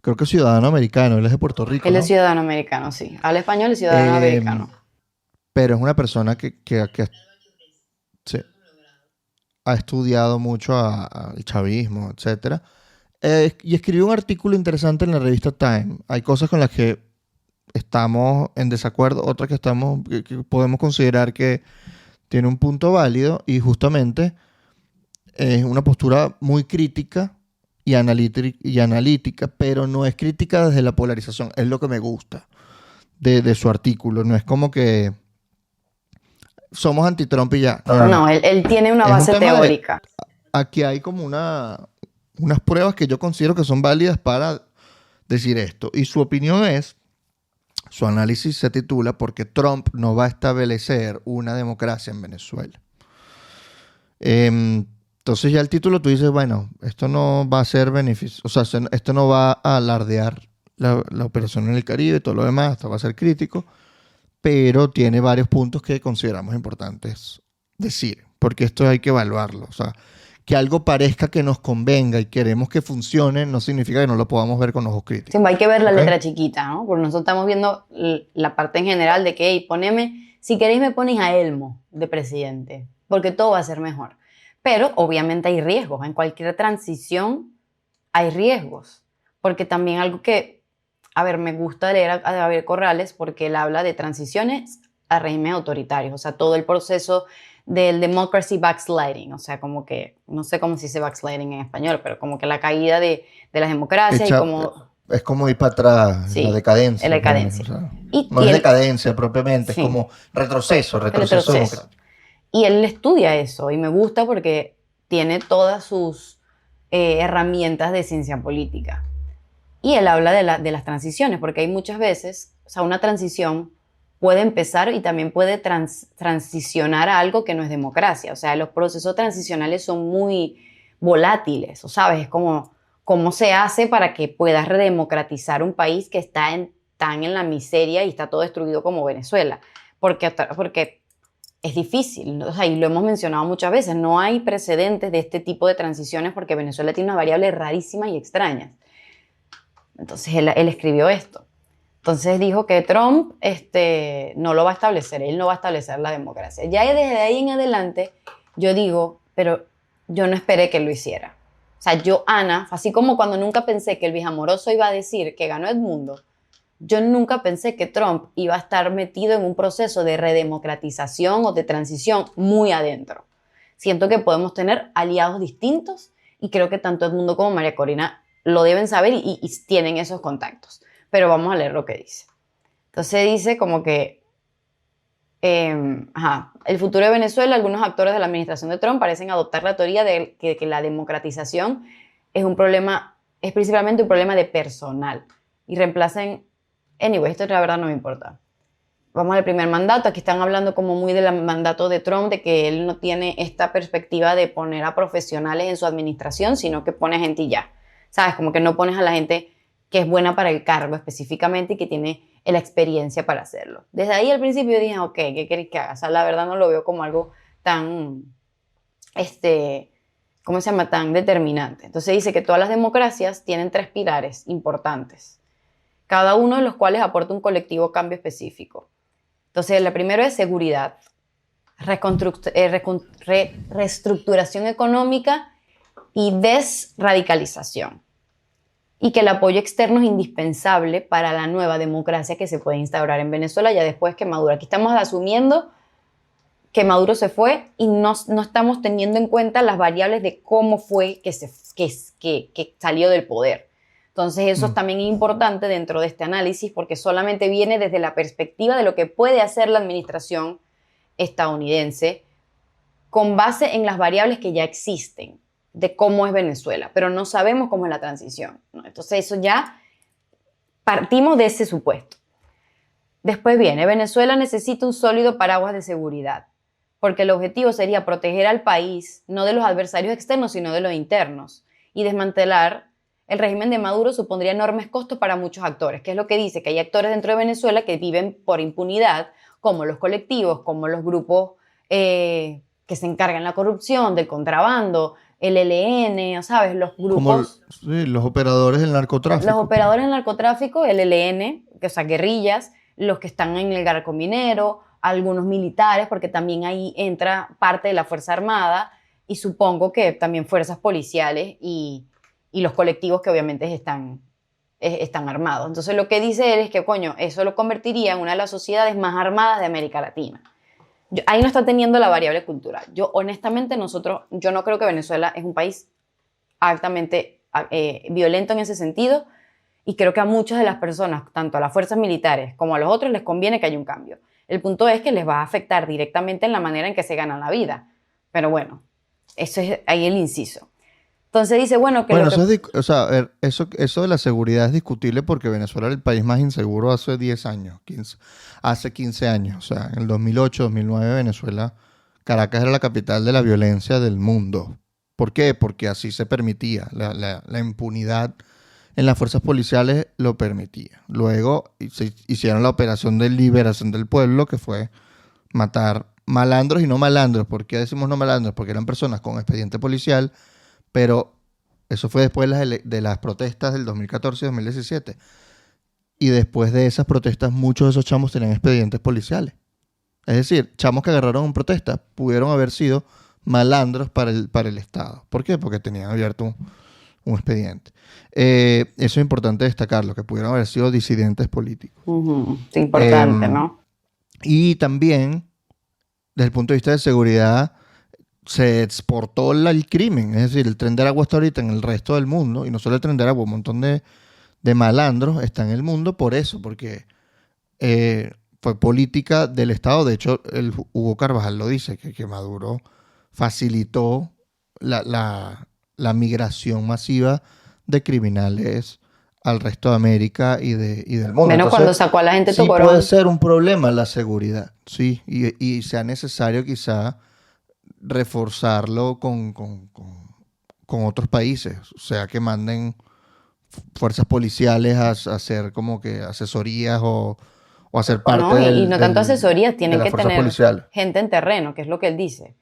Speaker 2: Creo que es ciudadano americano. Él es de Puerto Rico,
Speaker 1: Él es ciudadano americano, sí. Habla español y ciudadano americano.
Speaker 2: Pero es una persona que sí, ha estudiado mucho al chavismo, etc. Y escribió un artículo interesante en la revista Time. Hay cosas con las que estamos en desacuerdo, otras que podemos considerar que tiene un punto válido, y justamente es una postura muy crítica y analítica, pero no es crítica desde la polarización. Es lo que me gusta de su artículo. No es como que somos anti-Trump y ya.
Speaker 1: No, él tiene una base teórica.
Speaker 2: Aquí hay como unas pruebas que yo considero que son válidas para decir esto. Y su opinión su análisis se titula "Porque Trump no va a establecer una democracia en Venezuela". Entonces ya el título tú dices, bueno, esto no va a ser beneficio, o sea, esto no va a alardear la operación en el Caribe y todo lo demás, esto va a ser crítico, pero tiene varios puntos que consideramos importantes decir, porque esto hay que evaluarlo. O sea, que algo parezca que nos convenga y queremos que funcione, no significa que no lo podamos ver con ojos críticos.
Speaker 1: Sí, hay que ver la letra chiquita, ¿no? Porque nosotros estamos viendo la parte en general de que, hey, si queréis me ponéis a Elmo de presidente, porque todo va a ser mejor. Pero obviamente hay riesgos, en cualquier transición hay riesgos, porque también algo que, a ver, me gusta leer a Javier Corrales porque él habla de transiciones a regímenes autoritarios, o sea, todo el proceso del democracy backsliding, o sea, como que, no sé cómo se dice backsliding en español, pero como que la caída de las democracias y como...
Speaker 2: Es como ir para atrás,
Speaker 1: sí,
Speaker 2: la decadencia.
Speaker 1: La decadencia.
Speaker 2: O sea, no es decadencia propiamente, sí, es como retroceso democrático.
Speaker 1: Y él estudia eso y me gusta porque tiene todas sus herramientas de ciencia política. Y él habla de las transiciones, porque hay muchas veces, o sea, una transición puede empezar y también puede transicionar a algo que no es democracia. O sea, los procesos transicionales son muy volátiles, o sabes, es como cómo se hace para que puedas redemocratizar un país que está tan en la miseria y está todo destruido como Venezuela. Porque es difícil, o sea, y lo hemos mencionado muchas veces, no hay precedentes de este tipo de transiciones porque Venezuela tiene unas variables rarísimas y extrañas. Entonces él escribió esto. Entonces dijo que Trump no lo va a establecer, él no va a establecer la democracia. Ya desde ahí en adelante yo digo, pero yo no esperé que lo hiciera. O sea, yo, Ana, así como cuando nunca pensé que el Viejamoroso iba a decir que ganó Edmundo, yo nunca pensé que Trump iba a estar metido en un proceso de redemocratización o de transición muy adentro. Siento que podemos tener aliados distintos y creo que tanto Edmundo como María Corina lo deben saber y tienen esos contactos. Pero vamos a leer lo que dice. Entonces dice como que el futuro de Venezuela, algunos actores de la administración de Trump parecen adoptar la teoría de que la democratización es un problema, es principalmente un problema de personal y reemplacen, anyway, esto la verdad no me importa. Vamos al primer mandato, aquí están hablando como muy del mandato de Trump, de que él no tiene esta perspectiva de poner a profesionales en su administración, sino que pone a gente y ya, ¿sabes? Como que no pones a la gente que es buena para el cargo específicamente y que tiene la experiencia para hacerlo. Desde ahí al principio dije, ok, ¿qué queréis que haga? O sea, la verdad no lo veo como algo tan, ¿cómo se llama? Tan determinante. Entonces dice que todas las democracias tienen 3 pilares importantes, cada uno de los cuales aporta un colectivo cambio específico. Entonces, el primero es seguridad, reestructuración económica y desradicalización. Y que el apoyo externo es indispensable para la nueva democracia que se puede instaurar en Venezuela ya después que Maduro. Aquí estamos asumiendo que Maduro se fue y no estamos teniendo en cuenta las variables de cómo fue que salió del poder. Entonces eso también es importante dentro de este análisis porque solamente viene desde la perspectiva de lo que puede hacer la administración estadounidense con base en las variables que ya existen de cómo es Venezuela, pero no sabemos cómo es la transición, ¿no? Entonces eso ya partimos de ese supuesto. Después viene, Venezuela necesita un sólido paraguas de seguridad, porque el objetivo sería proteger al país, no de los adversarios externos, sino de los internos, y desmantelar el régimen de Maduro supondría enormes costos para muchos actores, que es lo que dice, que hay actores dentro de Venezuela que viven por impunidad, como los colectivos, como los grupos que se encargan de la corrupción, del contrabando, el ELN, ¿sabes? Los grupos...
Speaker 2: Sí, los operadores del narcotráfico.
Speaker 1: Los operadores del narcotráfico, el ELN, o sea, guerrillas, los que están en el Garco Minero, algunos militares, porque también ahí entra parte de la Fuerza Armada y supongo que también fuerzas policiales y los colectivos que obviamente están armados. Entonces lo que dice él es que, coño, eso lo convertiría en una de las sociedades más armadas de América Latina. Ahí no está teniendo la variable cultural. Yo, honestamente, yo no creo que Venezuela es un país altamente violento en ese sentido y creo que a muchas de las personas, tanto a las fuerzas militares como a los otros, les conviene que haya un cambio. El punto es que les va a afectar directamente en la manera en que se ganan la vida. Pero bueno, eso es ahí el inciso. Entonces dice, bueno, que
Speaker 2: bueno,
Speaker 1: lo que...
Speaker 2: o sea, a ver, eso de la seguridad es discutible porque Venezuela era el país más inseguro hace 10 años, hace 15 años. O sea, en el 2008, 2009, Venezuela, Caracas era la capital de la violencia del mundo. ¿Por qué? Porque así se permitía. La impunidad en las fuerzas policiales lo permitía. Luego se hicieron la operación de liberación del pueblo, que fue matar malandros y no malandros. ¿Por qué decimos no malandros? Porque eran personas con expediente policial, pero eso fue después de las protestas del 2014 y 2017. Y después de esas protestas, muchos de esos chamos tenían expedientes policiales. Es decir, chamos que agarraron en protesta pudieron haber sido malandros para el Estado. ¿Por qué? Porque tenían abierto un expediente. Eso es importante destacarlo, que pudieron haber sido disidentes políticos.
Speaker 1: Es importante, ¿no?
Speaker 2: Y también, desde el punto de vista de seguridad, se exportó el crimen. Es decir, el Tren de Aragua está ahorita en el resto del mundo, y no solo el Tren de Aragua, un montón de malandros están en el mundo por eso, porque fue política del Estado. De hecho, Hugo Carvajal lo dice, que Maduro facilitó la migración masiva de criminales al resto de América y del mundo.
Speaker 1: Menos cuando sacó a la gente
Speaker 2: sí
Speaker 1: Tocorón.
Speaker 2: Puede ser un problema la seguridad, sí, y sea necesario quizá reforzarlo con otros países, o sea, que manden fuerzas policiales a hacer como que asesorías o hacer parte
Speaker 1: y no tanto asesorías, tienen que tener
Speaker 2: policiales.
Speaker 1: Gente en terreno, que es lo que él dice.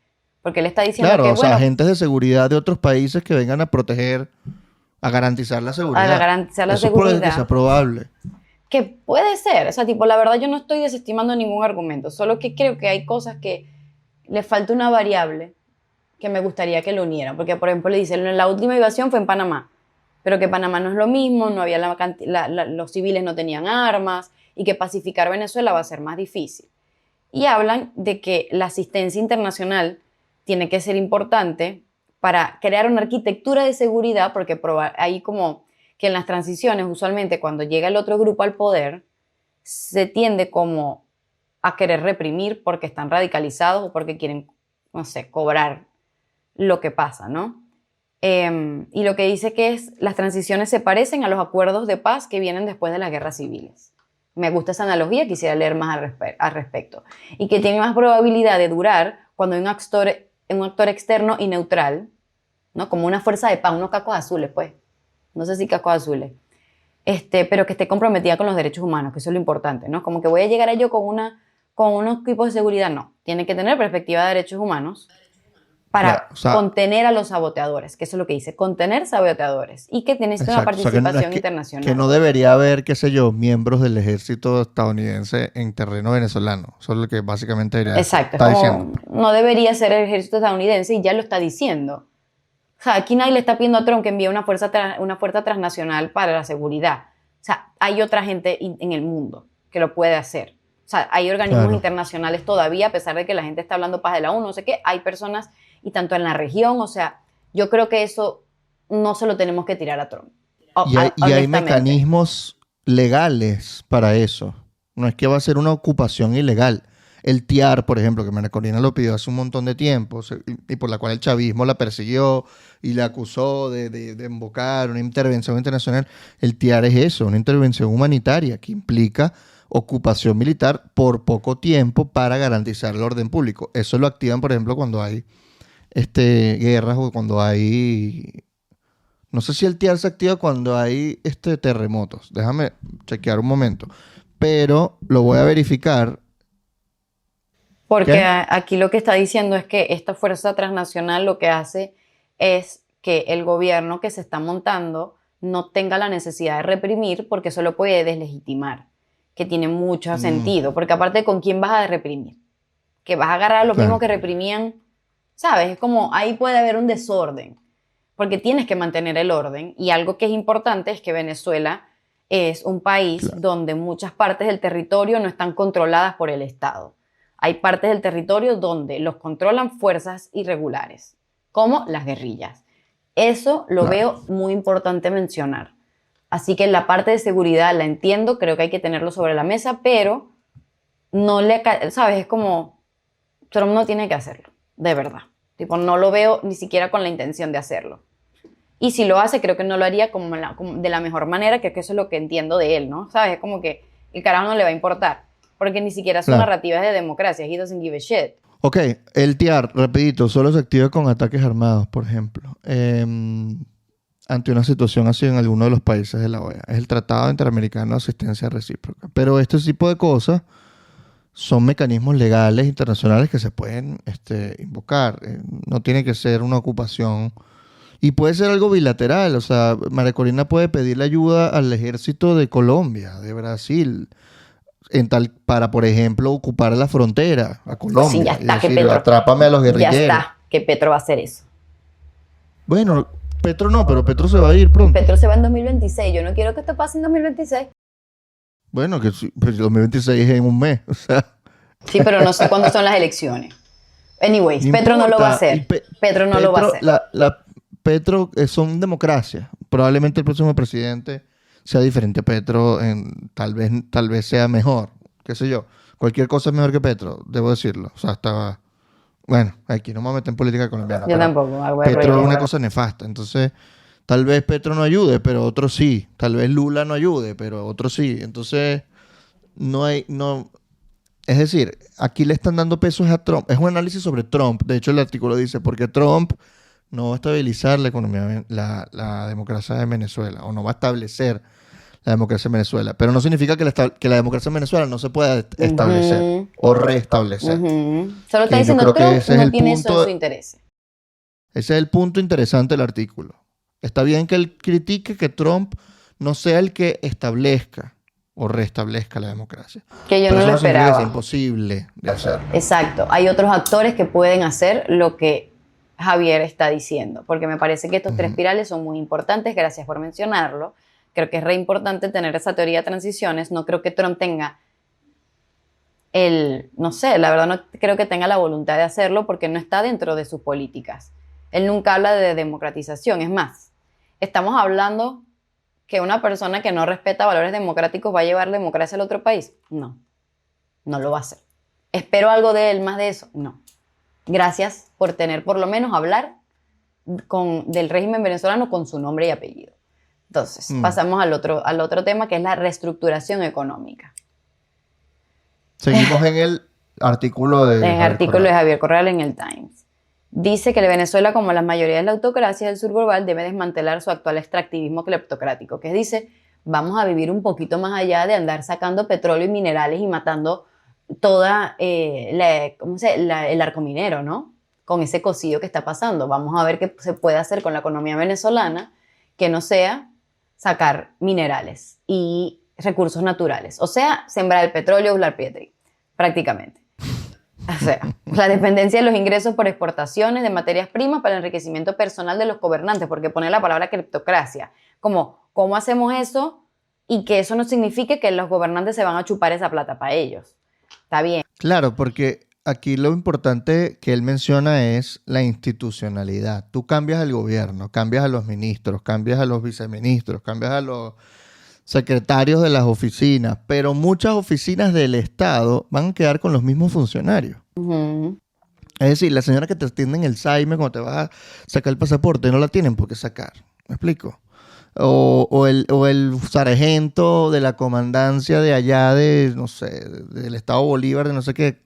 Speaker 1: Porque él está diciendo
Speaker 2: claro,
Speaker 1: que,
Speaker 2: o sea, agentes de seguridad de otros países que vengan a proteger, a garantizar la seguridad.
Speaker 1: A garantizar la
Speaker 2: Eso
Speaker 1: seguridad.
Speaker 2: puede que sea probable.
Speaker 1: Que puede ser, o sea, tipo, la verdad yo no estoy desestimando ningún argumento, solo que creo que hay cosas que le falta una variable que me gustaría que lo unieran. Porque, por ejemplo, le dicen, la última invasión fue en Panamá, pero que Panamá no es lo mismo, no había los civiles no tenían armas y que pacificar Venezuela va a ser más difícil. Y hablan de que la asistencia internacional tiene que ser importante para crear una arquitectura de seguridad, porque hay como que en las transiciones, usualmente cuando llega el otro grupo al poder, se tiende como a querer reprimir porque están radicalizados o porque quieren, no sé, cobrar lo que pasa, ¿no? Y lo que dice que las transiciones se parecen a los acuerdos de paz que vienen después de las guerras civiles. Me gusta esa analogía, quisiera leer más al respecto. Y que tiene más probabilidad de durar cuando hay un actor externo y neutral, ¿no? Como una fuerza de paz, unos cacos azules, pues. No sé si cacos azules. Pero que esté comprometida con los derechos humanos, que eso es lo importante, ¿no? Como que voy a llegar a ello con unos equipos de seguridad, no. Tiene que tener perspectiva de derechos humanos para contener a los saboteadores, que eso es lo que dice, contener saboteadores, y que tiene una participación internacional.
Speaker 2: Que no debería haber, qué sé yo, miembros del ejército estadounidense en terreno venezolano. Eso es lo que básicamente debería
Speaker 1: está diciendo. No debería ser el ejército estadounidense y ya lo está diciendo. O sea, aquí nadie le está pidiendo a Trump que envíe una fuerza transnacional para la seguridad. O sea, hay otra gente en el mundo que lo puede hacer. O sea, hay organismos internacionales todavía, a pesar de que la gente está hablando paz de la ONU, no sé qué, hay personas, y tanto en la región, o sea, yo creo que eso no se lo tenemos que tirar a Trump.
Speaker 2: Y hay mecanismos legales para eso. No es que va a ser una ocupación ilegal. El TIAR, por ejemplo, que María Corina lo pidió hace un montón de tiempo y por la cual el chavismo la persiguió y la acusó de invocar una intervención internacional. El TIAR es eso, una intervención humanitaria que implica ocupación militar por poco tiempo para garantizar el orden público. Eso lo activan, por ejemplo, cuando hay guerras o cuando hay... No sé si el TIAR se activa cuando hay terremotos. Déjame chequear un momento. Pero lo voy a verificar.
Speaker 1: Porque aquí lo que está diciendo es que esta fuerza transnacional lo que hace es que el gobierno que se está montando no tenga la necesidad de reprimir porque eso lo puede deslegitimar, que tiene mucho sentido. Porque aparte, ¿con quién vas a reprimir? Que vas a agarrar a los mismos que reprimían, ¿sabes? Es como ahí puede haber un desorden, porque tienes que mantener el orden. Y algo que es importante es que Venezuela es un país donde muchas partes del territorio no están controladas por el Estado. Hay partes del territorio donde los controlan fuerzas irregulares, como las guerrillas. Eso lo veo muy importante mencionar. Así que la parte de seguridad la entiendo, creo que hay que tenerlo sobre la mesa, pero no ¿sabes? Es como, Trump no tiene que hacerlo, de verdad. Tipo, no lo veo ni siquiera con la intención de hacerlo. Y si lo hace, creo que no lo haría como de la mejor manera, que eso es lo que entiendo de él, ¿no? ¿Sabes? Es como que el carajo no le va a importar. Porque ni siquiera son narrativas de democracia. He doesn't give a shit.
Speaker 2: Ok, el TIAR, rapidito, solo se activa con ataques armados, por ejemplo. Ante una situación así en alguno de los países de la OEA. Es el Tratado Interamericano de Asistencia Recíproca. Pero este tipo de cosas son mecanismos legales internacionales que se pueden invocar. No tiene que ser una ocupación. Y puede ser algo bilateral. O sea, María Corina puede pedirle ayuda al ejército de Colombia, de Brasil, para, por ejemplo, ocupar la frontera a Colombia.
Speaker 1: Sí, ya está,
Speaker 2: que Petro, atrápame a los guerrilleros.
Speaker 1: Ya está, que Petro va a hacer eso.
Speaker 2: Bueno, Petro no, pero Petro se va a ir pronto.
Speaker 1: Petro se va en 2026. Yo no quiero que esto pase en 2026.
Speaker 2: Bueno, que 2026 es en un mes, o sea.
Speaker 1: Sí, pero no sé cuándo son las elecciones. Anyways, Petro no lo va a hacer. Petro no lo va a hacer.
Speaker 2: Petro son democracias. Probablemente el próximo presidente sea diferente a Petro, tal vez sea mejor, qué sé yo. Cualquier cosa es mejor que Petro, debo decirlo. O sea, estaba... Bueno, aquí no me meto en política colombiana.
Speaker 1: Yo tampoco.
Speaker 2: Petro es una cosa nefasta. Entonces, tal vez Petro no ayude, pero otro sí. Tal vez Lula no ayude, pero otro sí. Entonces, es decir, aquí le están dando pesos a Trump. Es un análisis sobre Trump. De hecho, el artículo dice, porque Trump no va a estabilizar la economía, la democracia de Venezuela, o no va a establecer la democracia en Venezuela. Pero no significa que la democracia en Venezuela no se pueda establecer o restablecer.
Speaker 1: Solo está diciendo Trump no tiene eso en su interés.
Speaker 2: Ese es el punto interesante del artículo. Está bien que él critique que Trump no sea el que establezca o restablezca la democracia.
Speaker 1: Que yo no lo esperaba.
Speaker 2: Es imposible de hacerlo.
Speaker 1: Exacto. Hay otros actores que pueden hacer lo que Javier está diciendo, porque me parece que estos tres
Speaker 2: Ujú.
Speaker 1: pirales son muy importantes, gracias por mencionarlo. Creo que es re importante tener esa teoría de transiciones. No creo que Trump tenga no sé, la verdad no creo que tenga la voluntad de hacerlo porque no está dentro de sus políticas. Él nunca habla de democratización. Es más, estamos hablando que una persona que no respeta valores democráticos va a llevar democracia al otro país. No, no lo va a hacer. ¿Espero algo de él más de eso? No. Gracias por tener por lo menos hablar del régimen venezolano con su nombre y apellido. Entonces,
Speaker 2: Mm.
Speaker 1: pasamos al otro tema que es la reestructuración económica.
Speaker 2: Seguimos en el artículo de
Speaker 1: En
Speaker 2: Javier
Speaker 1: artículo de
Speaker 2: Corral.
Speaker 1: Javier Corral en el Times. Dice que Venezuela, como la mayoría de la autocracia del sur global, debe desmantelar su actual extractivismo cleptocrático, que dice, vamos a vivir un poquito más allá de andar sacando petróleo y minerales y matando toda el arco minero, ¿no? Con ese cocido que está pasando. Vamos a ver qué se puede hacer con la economía venezolana que no sea sacar minerales y recursos naturales. O sea, sembrar el petróleo, Ular Pietri, prácticamente. O sea, la dependencia de los ingresos por exportaciones de materias primas para el enriquecimiento personal de los gobernantes, porque pone la palabra criptocracia. Como, ¿cómo hacemos eso? Y que eso no signifique que los gobernantes se van a chupar esa plata para ellos. Está bien.
Speaker 2: Claro, porque aquí lo importante que él menciona es la institucionalidad. Tú cambias el gobierno, cambias a los ministros, cambias a los viceministros, cambias a los secretarios de las oficinas, pero muchas oficinas del Estado van a quedar con los mismos funcionarios.
Speaker 1: Ujú.
Speaker 2: Es decir, la señora que te atiende en el SAIME cuando te vas a sacar el pasaporte, no la tienen por qué sacar. ¿Me explico? O el sargento de la comandancia de allá de, no sé, del Estado Bolívar, de no sé qué,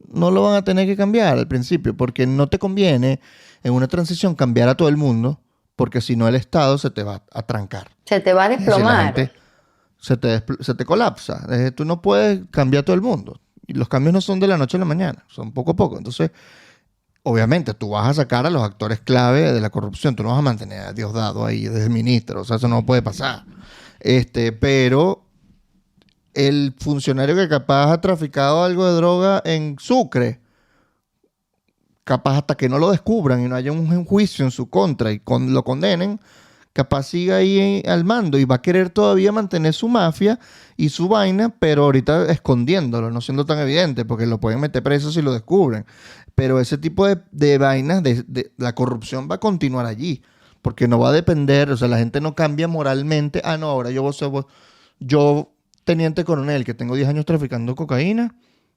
Speaker 2: no lo van a tener que cambiar al principio, porque no te conviene en una transición cambiar a todo el mundo, porque si no el Estado se te va a trancar.
Speaker 1: Se te va a
Speaker 2: Es decir, la
Speaker 1: desplomar.
Speaker 2: gente se te colapsa. Tú no puedes cambiar a todo el mundo. Y los cambios no son de la noche a la mañana, son poco a poco. Entonces, obviamente, tú vas a sacar a los actores clave de la corrupción. Tú no vas a mantener a Diosdado ahí desde ministro. O sea, eso no puede pasar. Pero el funcionario que capaz ha traficado algo de droga en Sucre, capaz hasta que no lo descubran y no haya un juicio en su contra y lo condenen, capaz siga ahí al mando y va a querer todavía mantener su mafia y su vaina, pero ahorita escondiéndolo, no siendo tan evidente, porque lo pueden meter preso si lo descubren. Pero ese tipo de vainas, la corrupción va a continuar allí, porque no va a depender, o sea, la gente no cambia moralmente. Ah, no, ahora yo teniente coronel, que tengo 10 años traficando cocaína,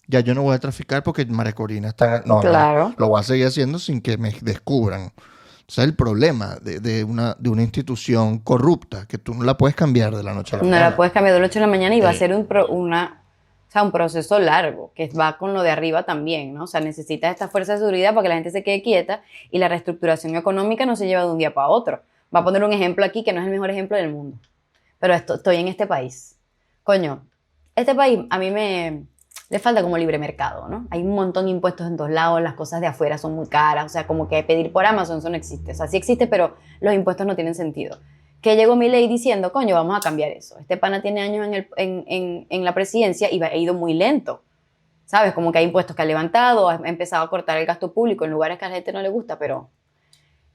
Speaker 2: ya yo no voy a traficar porque María Corina está... No, no,
Speaker 1: Claro.
Speaker 2: lo voy a seguir haciendo sin que me descubran. O sea, el problema de una institución corrupta, que tú no la puedes cambiar de la noche a la
Speaker 1: No la
Speaker 2: mañana.
Speaker 1: puedes cambiar de la noche a la mañana y va a
Speaker 2: Eh,
Speaker 1: ser o sea, un proceso largo, que va con lo de arriba también, ¿no? O sea, necesitas esta fuerza de seguridad para que la gente se quede quieta y la reestructuración económica no se lleva de un día para otro. Va a poner un ejemplo aquí que no es el mejor ejemplo del mundo, pero estoy en este país. Coño, este país a mí le falta como libre mercado, ¿no? Hay un montón de impuestos en todos lados, las cosas de afuera son muy caras, o sea, como que pedir por Amazon eso no existe. O sea, sí existe, pero los impuestos no tienen sentido. Que llegó Milei diciendo, coño, vamos a cambiar eso. Este pana tiene años en la presidencia y ha ido muy lento. ¿Sabes? Como que hay impuestos que ha levantado, ha empezado a cortar el gasto público en lugares que a la gente no le gusta, pero...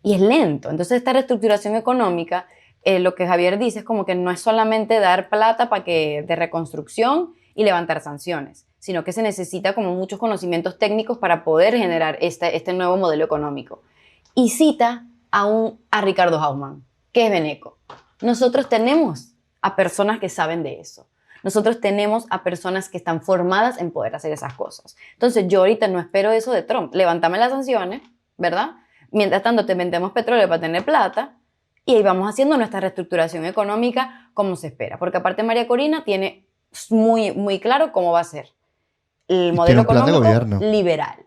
Speaker 1: Y es lento. Entonces esta reestructuración económica, lo que Javier dice es como que no es solamente dar plata de reconstrucción y levantar sanciones, sino que se necesita como muchos conocimientos técnicos para poder generar este nuevo modelo económico. Y cita a Ricardo Haumann, que es veneco. Nosotros tenemos a personas que saben de eso. Nosotros tenemos a personas que están formadas en poder hacer esas cosas. Entonces yo ahorita no espero eso de Trump. Levántame las sanciones, ¿verdad? Mientras tanto te vendemos petróleo para tener plata y ahí vamos haciendo nuestra reestructuración económica como se espera. Porque aparte María Corina tiene muy, muy claro cómo va a ser el
Speaker 2: y tiene
Speaker 1: modelo
Speaker 2: un plan de
Speaker 1: económico
Speaker 2: gobierno.
Speaker 1: liberal.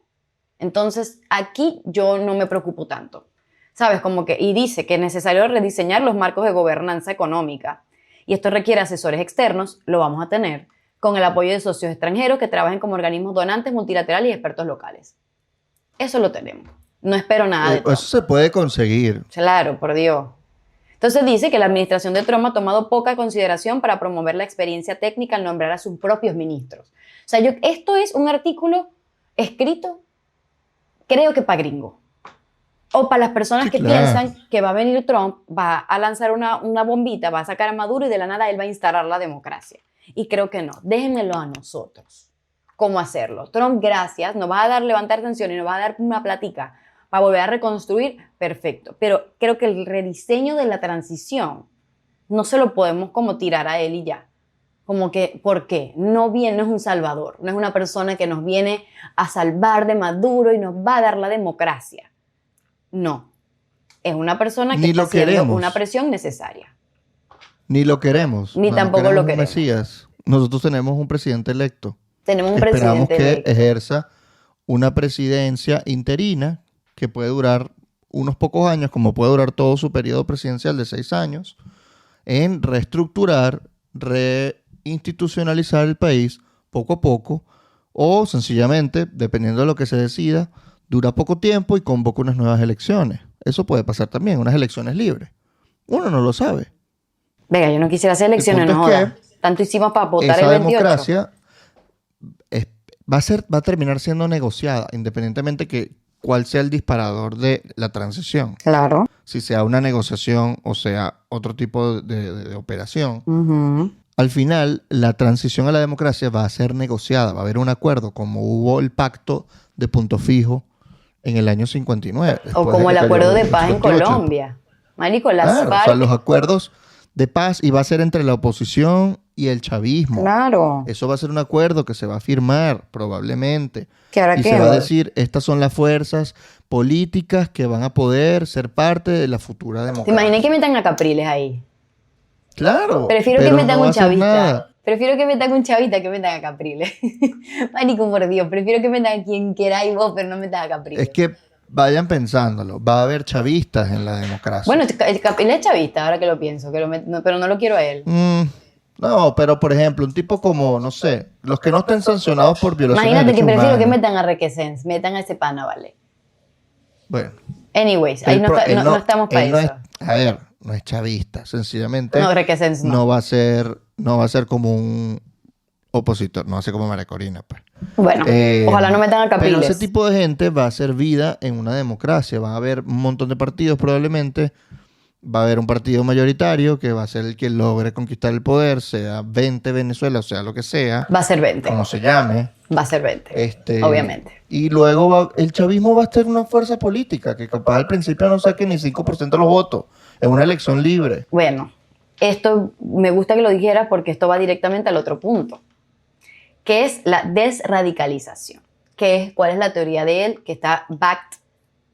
Speaker 1: Entonces aquí yo no me preocupo tanto. ¿Sabes? Como que, y dice que es necesario rediseñar los marcos de gobernanza económica. Y esto requiere asesores externos, lo vamos a tener, con el apoyo de socios extranjeros que trabajen como organismos donantes, multilaterales y expertos locales. Eso lo tenemos. No espero nada de
Speaker 2: Eso
Speaker 1: Trump.
Speaker 2: se puede conseguir.
Speaker 1: Claro, por Dios. Entonces dice que la administración de Trump ha tomado poca consideración para promover la experiencia técnica al nombrar a sus propios ministros. O sea, esto es un artículo escrito, creo que para gringo. O para las personas
Speaker 2: Sí,
Speaker 1: que
Speaker 2: claro.
Speaker 1: piensan que va a venir Trump, va a lanzar una bombita, va a sacar a Maduro y de la nada él va a instalar la democracia. Y creo que no. Déjenmelo a nosotros. ¿Cómo hacerlo? Trump, gracias, nos va a dar levantar tensión y nos va a dar una platica para volver a reconstruir, perfecto. Pero creo que el rediseño de la transición no se lo podemos como tirar a él y ya. Como que, ¿por qué? No es un salvador, no es una persona que nos viene a salvar de Maduro y nos va a dar la democracia. No, es una persona que
Speaker 2: Ni
Speaker 1: está
Speaker 2: lo
Speaker 1: haciendo
Speaker 2: queremos.
Speaker 1: una presión necesaria.
Speaker 2: Ni lo queremos.
Speaker 1: Ni
Speaker 2: No
Speaker 1: tampoco
Speaker 2: queremos
Speaker 1: lo
Speaker 2: un
Speaker 1: queremos.
Speaker 2: Mesías. Nosotros tenemos un presidente electo.
Speaker 1: Tenemos un
Speaker 2: Esperamos
Speaker 1: presidente
Speaker 2: que
Speaker 1: electo.
Speaker 2: ejerza una presidencia interina que puede durar unos pocos años, como puede durar todo su periodo presidencial de 6 años, en reestructurar, reinstitucionalizar el país poco a poco, o sencillamente, dependiendo de lo que se decida, dura poco tiempo y convoca unas nuevas elecciones. Eso puede pasar también, unas elecciones libres. Uno no lo sabe.
Speaker 1: Venga, yo no quisiera hacer elecciones,
Speaker 2: punto
Speaker 1: no
Speaker 2: es
Speaker 1: jodas. Tanto hicimos para votar
Speaker 2: Esa
Speaker 1: el 28.
Speaker 2: democracia es- va a terminar siendo negociada, independientemente que cuál sea el disparador de la transición.
Speaker 1: Claro.
Speaker 2: Si sea una negociación o sea otro tipo de operación.
Speaker 1: Ujú.
Speaker 2: Al final, la transición a la democracia va a ser negociada, va a haber un acuerdo, como hubo el pacto de punto fijo en el año 59.
Speaker 1: O
Speaker 2: después de
Speaker 1: como
Speaker 2: que
Speaker 1: el
Speaker 2: cayó
Speaker 1: acuerdo de
Speaker 2: el
Speaker 1: paz en
Speaker 2: 58.
Speaker 1: Colombia. Marico, las
Speaker 2: Claro, o sea,
Speaker 1: FARC.
Speaker 2: los acuerdos de paz y va a ser entre la oposición y el chavismo.
Speaker 1: Claro.
Speaker 2: Eso va a ser un acuerdo que se va a firmar probablemente.
Speaker 1: ¿Que ahora
Speaker 2: Y
Speaker 1: qué?
Speaker 2: se va a decir, estas son las fuerzas políticas que van a poder ser parte de la futura
Speaker 1: ¿Te
Speaker 2: democracia.
Speaker 1: imaginas que metan a Capriles ahí?
Speaker 2: Claro,
Speaker 1: Prefiero que
Speaker 2: pero
Speaker 1: metan
Speaker 2: no va
Speaker 1: un
Speaker 2: a hacer
Speaker 1: chavista.
Speaker 2: nada.
Speaker 1: Prefiero que metan un chavista que metan a Capriles. Marico, por Dios. Prefiero que metan a quien queráis vos, pero no metan a Capriles.
Speaker 2: Es que vayan pensándolo. Va a haber chavistas en la democracia.
Speaker 1: Bueno, Capriles es chavista, ahora que lo pienso. Pero no lo quiero a él.
Speaker 2: No, pero por ejemplo, un tipo como, no sé, los que no estén sancionados por violaciones
Speaker 1: Imagínate
Speaker 2: de
Speaker 1: que
Speaker 2: derechos
Speaker 1: prefiero que
Speaker 2: humanos.
Speaker 1: metan a Requesens. Metan a ese pana, ¿vale?
Speaker 2: Bueno,
Speaker 1: Anyways, ahí
Speaker 2: él
Speaker 1: no,
Speaker 2: pro- él
Speaker 1: no estamos para
Speaker 2: él no
Speaker 1: eso.
Speaker 2: a ver, no es chavista. Sencillamente
Speaker 1: No, Requesens no.
Speaker 2: no va a ser como un opositor, no va a ser como María Corina, pues.
Speaker 1: Bueno, ojalá no metan a
Speaker 2: Pero
Speaker 1: Capriles.
Speaker 2: ese tipo de gente va a hacer vida en una democracia. Va a haber un montón de partidos probablemente. Va a haber un partido mayoritario que va a ser el que logre conquistar el poder, sea 20 Venezuela, o sea lo que sea,
Speaker 1: Va a ser 20.
Speaker 2: como se llame.
Speaker 1: Va a ser 20.
Speaker 2: Este,
Speaker 1: Obviamente.
Speaker 2: Y luego el chavismo va a ser una fuerza política que capaz al principio no saque ni 5% de los votos. Es una elección libre.
Speaker 1: Bueno, esto me gusta que lo dijeras porque esto va directamente al otro punto, que es la desradicalización. ¿Cuál es la teoría de él? Que está backed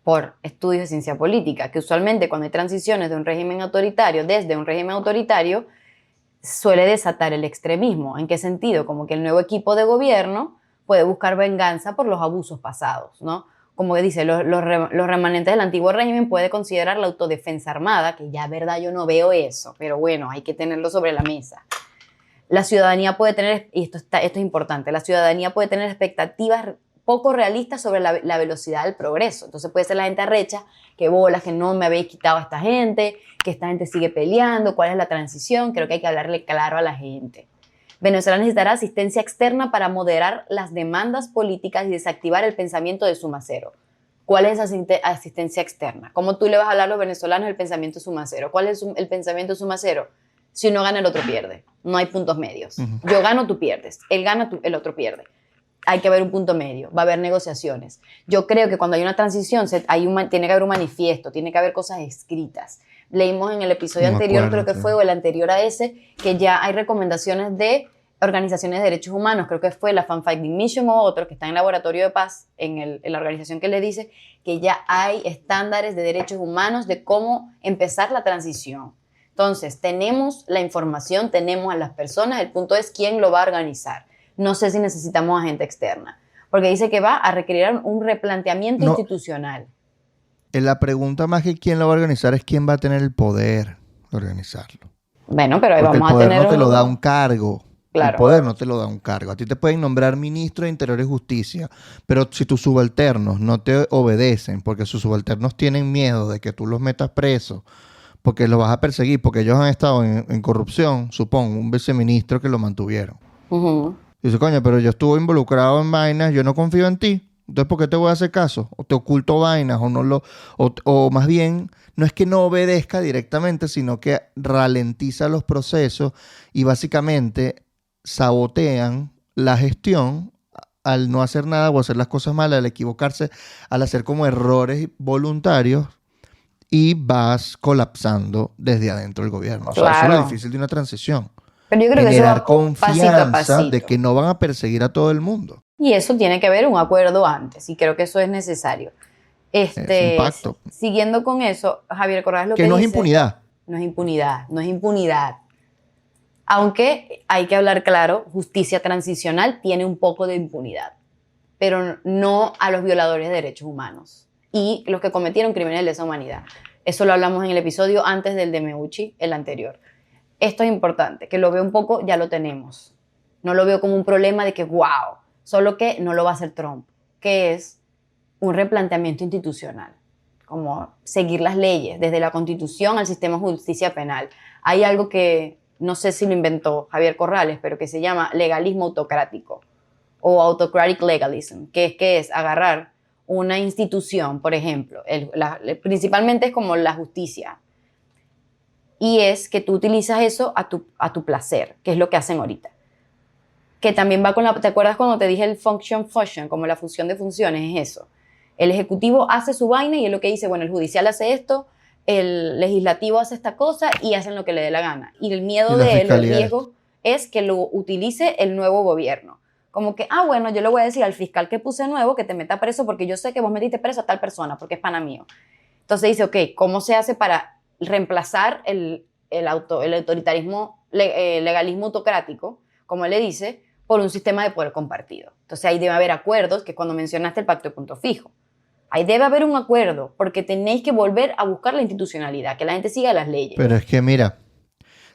Speaker 1: por estudios de ciencia política, que usualmente cuando hay transiciones de un régimen autoritario, desde un régimen autoritario, suele desatar el extremismo. ¿En qué sentido? Como que el nuevo equipo de gobierno puede buscar venganza por los abusos pasados, ¿no? Como que dice, los remanentes del antiguo régimen puede considerar la autodefensa armada, que ya, verdad, yo no veo eso, pero bueno, hay que tenerlo sobre la mesa. La ciudadanía puede tener, y esto es importante, la ciudadanía puede tener expectativas poco realistas sobre la velocidad del progreso. Entonces puede ser la gente arrecha, que bolas, que no me habéis quitado a esta gente, que esta gente sigue peleando, cuál es la transición. Creo que hay que hablarle claro a la gente. Venezuela necesitará asistencia externa para moderar las demandas políticas y desactivar el pensamiento de suma cero. ¿Cuál es esa asistencia externa? ¿Cómo tú le vas a hablar a los venezolanos el pensamiento de suma cero? ¿Cuál es el pensamiento de suma cero? Si uno gana, el otro pierde. No hay puntos medios. Yo gano, tú pierdes. Él gana, el otro pierde. Hay que haber un punto medio, va a haber negociaciones. Yo creo que cuando hay una transición tiene que haber un manifiesto, tiene que haber cosas escritas. Leímos en el episodio anterior, creo que fue, o el anterior a ese, que ya hay recomendaciones de organizaciones de derechos humanos, creo que fue la Fan Fighting Mission o otro que está en Laboratorio de Paz, en la organización que le dice que ya hay estándares de derechos humanos de cómo empezar la transición. Entonces, tenemos la información, tenemos a las personas, el punto es quién lo va a organizar. No sé si necesitamos a gente externa, porque dice que va a requerir un replanteamiento institucional.
Speaker 2: La pregunta más que quién lo va a organizar es quién va a tener el poder de organizarlo.
Speaker 1: Bueno, pero ahí
Speaker 2: porque
Speaker 1: vamos
Speaker 2: el poder
Speaker 1: a tener...
Speaker 2: no te lo da un cargo.
Speaker 1: Claro.
Speaker 2: El poder no te lo da un cargo. A ti te pueden nombrar ministro de Interior y Justicia, pero si tus subalternos no te obedecen, porque sus subalternos tienen miedo de que tú los metas presos, porque los vas a perseguir, porque ellos han estado en corrupción, supongo, un viceministro que lo mantuvieron.
Speaker 1: Uh-huh.
Speaker 2: Dice, coño, pero yo estuve involucrado en vainas, yo no confío en ti. Entonces, ¿por qué te voy a hacer caso? O te oculto vainas, o no lo... O más bien, no es que no obedezca directamente, sino que ralentiza los procesos y básicamente sabotean la gestión al no hacer nada o hacer las cosas malas, al equivocarse, al hacer como errores voluntarios y vas colapsando desde adentro del gobierno. O sea, eso es lo
Speaker 1: Claro.
Speaker 2: difícil de una transición.
Speaker 1: Pero yo creo que eso
Speaker 2: Generar
Speaker 1: va pasito a
Speaker 2: confianza
Speaker 1: pasito.
Speaker 2: de que no van a perseguir a todo el mundo.
Speaker 1: Y eso tiene que haber un acuerdo antes, y creo que eso es necesario.
Speaker 2: Es un pacto.
Speaker 1: Siguiendo con eso, Javier Corrales lo que
Speaker 2: Que no es
Speaker 1: dice,
Speaker 2: impunidad.
Speaker 1: no es impunidad, no es impunidad. Aunque hay que hablar claro, justicia transicional tiene un poco de impunidad, pero no a los violadores de derechos humanos y los que cometieron crímenes de lesa humanidad. Eso lo hablamos en el episodio antes del de Meucci, el anterior. Esto es importante, que lo veo un poco, ya lo tenemos. No lo veo como un problema de que, wow, solo que no lo va a hacer Trump, que es un replanteamiento institucional, como seguir las leyes, desde la Constitución al sistema de justicia penal. Hay algo que, no sé si lo inventó Javier Corrales, pero que se llama legalismo autocrático o autocratic legalism, que es agarrar una institución, por ejemplo, principalmente es como la justicia, y es que tú utilizas eso a tu placer, que es lo que hacen ahorita. Que también va con ¿te acuerdas cuando te dije el function, como la fusión de funciones? Es eso. El ejecutivo hace su vaina y es lo que dice, bueno, el judicial hace esto, el legislativo hace esta cosa y hacen lo que le dé la gana. Y el miedo de él, el riesgo, es que lo utilice el nuevo gobierno. Como que, bueno, yo le voy a decir al fiscal que puse nuevo que te meta preso porque yo sé que vos metiste preso a tal persona porque es pana mío. Entonces dice, ok, ¿cómo se hace para reemplazar el autoritarismo, legalismo autocrático, como él le dice, por un sistema de poder compartido? Entonces ahí debe haber acuerdos, que cuando mencionaste el pacto de punto fijo, ahí debe haber un acuerdo, porque tenéis que volver a buscar la institucionalidad, que la gente siga las leyes.
Speaker 2: Pero es que mira,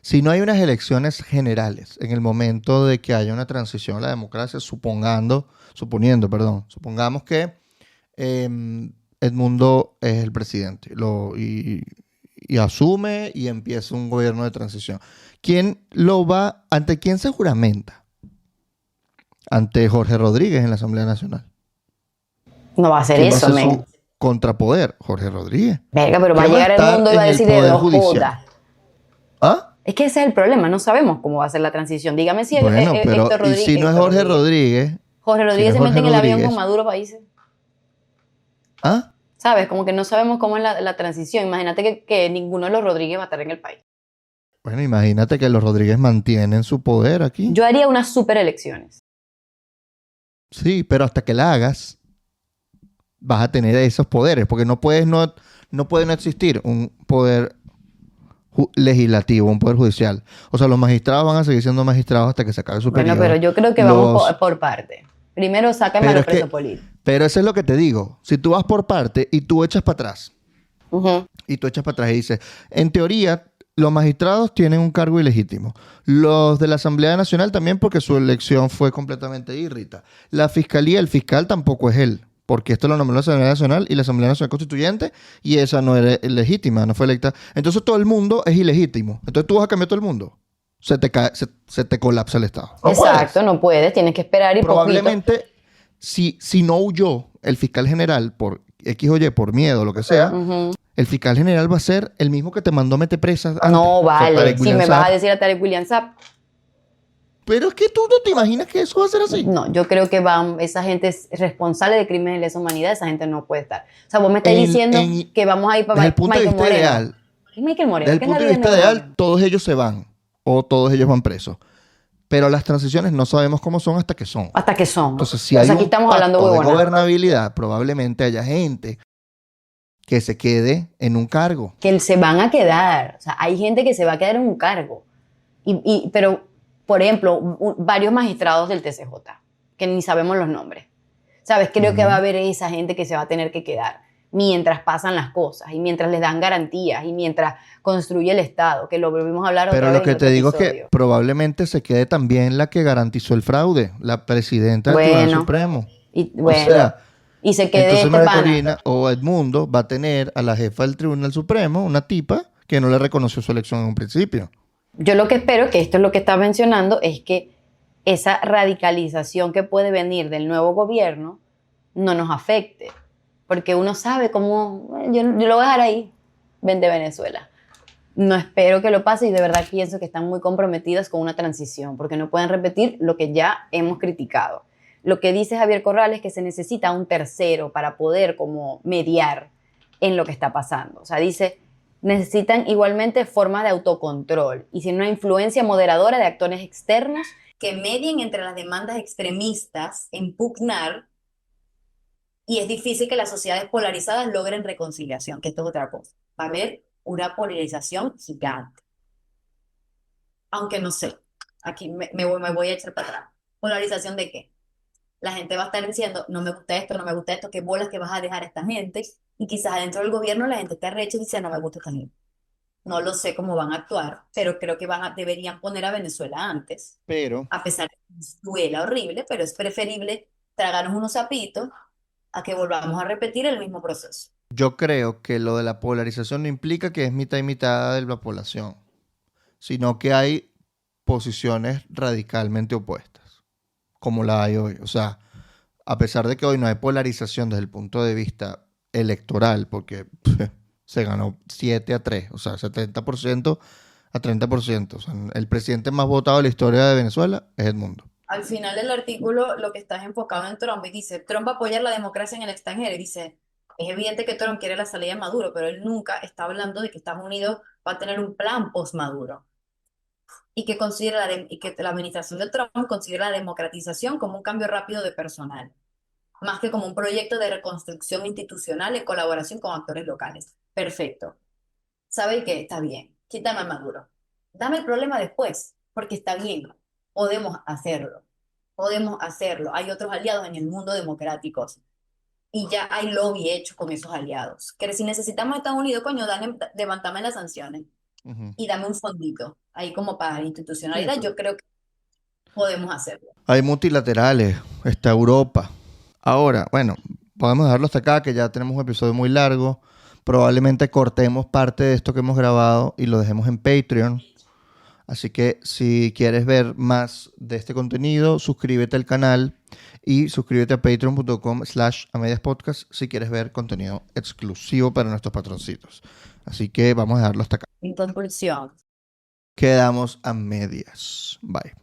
Speaker 2: si no hay unas elecciones generales en el momento de que haya una transición a la democracia, supongamos que Edmundo es el presidente y asume y empieza un gobierno de transición. ¿Ante quién se juramenta? Ante Jorge Rodríguez en la Asamblea Nacional.
Speaker 1: No va a ser eso, men.
Speaker 2: Contrapoder, Jorge Rodríguez.
Speaker 1: Verga, pero va a llegar el mundo y va a decir de dos jodas.
Speaker 2: ¿Ah?
Speaker 1: Es que ese es el problema, no sabemos cómo va a ser la transición. Dígame si
Speaker 2: bueno, pero
Speaker 1: Héctor Rodríguez,
Speaker 2: ¿y si no es Jorge Rodríguez?
Speaker 1: Jorge Rodríguez se mete en el avión con Maduro países.
Speaker 2: ¿Ah?
Speaker 1: ¿Sabes? Como que no sabemos cómo es la transición. Imagínate que ninguno de los Rodríguez va a estar en el país.
Speaker 2: Bueno, imagínate que los Rodríguez mantienen su poder aquí.
Speaker 1: Yo haría unas super elecciones.
Speaker 2: Sí, pero hasta que la hagas, vas a tener esos poderes, porque no puede no existir un poder legislativo, un poder judicial. O sea, los magistrados van a seguir siendo magistrados hasta que se acabe su periodo.
Speaker 1: Bueno, pero yo creo que vamos por parte. Primero sácame a los presos políticos.
Speaker 2: Pero eso es lo que te digo. Si tú vas por parte y tú echas para atrás, y tú echas para atrás y dices, en teoría, los magistrados tienen un cargo ilegítimo. Los de la Asamblea Nacional también, porque su elección fue completamente irrita. La fiscalía, el fiscal tampoco es él, porque esto lo nombró la Asamblea Nacional y la Asamblea Nacional Constituyente, y esa no era legítima, no fue electa. Entonces todo el mundo es ilegítimo. Entonces tú vas a cambiar todo el mundo. Se te colapsa el Estado.
Speaker 1: Exacto, no puedes, tienes que esperar y
Speaker 2: probablemente, si no huyó el fiscal general por X o Y, por miedo o lo que sea, el fiscal general va a ser el mismo que te mandó a meter presas antes.
Speaker 1: No, vale. Si me vas a decir a Tarek William Saab.
Speaker 2: Pero es que tú no te imaginas que eso va a ser así.
Speaker 1: No, yo creo que esa gente es responsable de crímenes de lesa humanidad, esa gente no puede estar. O sea, vos me estás diciendo que vamos a ir para Michael Moreno.
Speaker 2: Ideal,
Speaker 1: Michael Moreno.
Speaker 2: Desde el punto de vista ideal, todos ellos se van o todos ellos van presos. Pero las transiciones no sabemos cómo son hasta que son.
Speaker 1: Hasta que son.
Speaker 2: Entonces, si hay
Speaker 1: aquí estamos hablando
Speaker 2: de gobernabilidad, probablemente haya gente que se quede en un cargo.
Speaker 1: Que se van a quedar. O sea, hay gente que se va a quedar en un cargo. Pero, por ejemplo, varios magistrados del TCJ, que ni sabemos los nombres. ¿Sabes? Creo que va a haber esa gente que se va a tener que quedar mientras pasan las cosas y mientras les dan garantías y mientras construye el Estado, que lo volvimos a hablar otra vez.
Speaker 2: Pero lo que te digo es que probablemente se quede también la que garantizó el fraude, la presidenta del Tribunal Supremo.
Speaker 1: Y se quede
Speaker 2: entonces María Corina o Edmundo va a tener a la jefa del Tribunal Supremo, una tipa que no le reconoció su elección en un principio.
Speaker 1: Yo lo que espero, que esto es lo que está mencionando, es que esa radicalización que puede venir del nuevo gobierno no nos afecte. Porque uno sabe cómo, yo lo voy a dejar ahí, vende Venezuela. No espero que lo pase y de verdad pienso que están muy comprometidas con una transición, porque no pueden repetir lo que ya hemos criticado. Lo que dice Javier Corrales es que se necesita un tercero para poder como mediar en lo que está pasando. O sea, dice, necesitan igualmente formas de autocontrol y sin una influencia moderadora de actores externos que medien entre las demandas extremistas en pugnar, y es difícil que las sociedades polarizadas logren reconciliación, que esto es otra cosa. Va a haber una polarización gigante. Aunque no sé, aquí me voy a echar para atrás. ¿Polarización de qué? La gente va a estar diciendo, no me gusta esto, no me gusta esto, qué bolas que vas a dejar a esta gente. Y quizás adentro del gobierno la gente está recha y dice, no me gusta esta gente. No lo sé cómo van a actuar, pero creo que deberían poner a Venezuela antes.
Speaker 2: Pero
Speaker 1: A pesar de que nos duela horrible, pero es preferible tragarnos unos sapitos a que volvamos a repetir el mismo proceso.
Speaker 2: yo creo que lo de la polarización no implica que es mitad y mitad de la población, sino que hay posiciones radicalmente opuestas, como la hay hoy. O sea, a pesar de que hoy no hay polarización desde el punto de vista electoral, porque se ganó 7-3, o sea, 70% a 30%. O sea, el presidente más votado de la historia de Venezuela es Edmundo.
Speaker 1: Al final del artículo lo que está es enfocado en Trump y dice, Trump va a apoyar la democracia en el extranjero y dice, es evidente que Trump quiere la salida de Maduro, pero él nunca está hablando de que Estados Unidos va a tener un plan post-Maduro y que y que la administración de Trump considera la democratización como un cambio rápido de personal, más que como un proyecto de reconstrucción institucional en colaboración con actores locales. Perfecto. ¿Sabe qué? Está bien. Quítame a Maduro. Dame el problema después, porque está bien. Podemos hacerlo. Podemos hacerlo. Hay otros aliados en el mundo democráticos y ya hay lobby hecho con esos aliados. Que si necesitamos a Estados Unidos, coño, levántame las sanciones
Speaker 2: Ujú.
Speaker 1: y dame un fondito ahí como para
Speaker 2: Sí,
Speaker 1: institucionalidad.
Speaker 2: pero
Speaker 1: Yo creo que podemos hacerlo.
Speaker 2: hay multilaterales, está Europa. Ahora, bueno, podemos dejarlo hasta acá, que ya tenemos un episodio muy largo. Probablemente cortemos parte de esto que hemos grabado y lo dejemos en Patreon. Así que si quieres ver más de este contenido, suscríbete al canal y suscríbete a patreon.com/amediaspodcast si quieres ver contenido exclusivo para nuestros patroncitos. Así que vamos a dejarlo hasta acá.
Speaker 1: En conclusión,
Speaker 2: Quedamos a medias. Bye.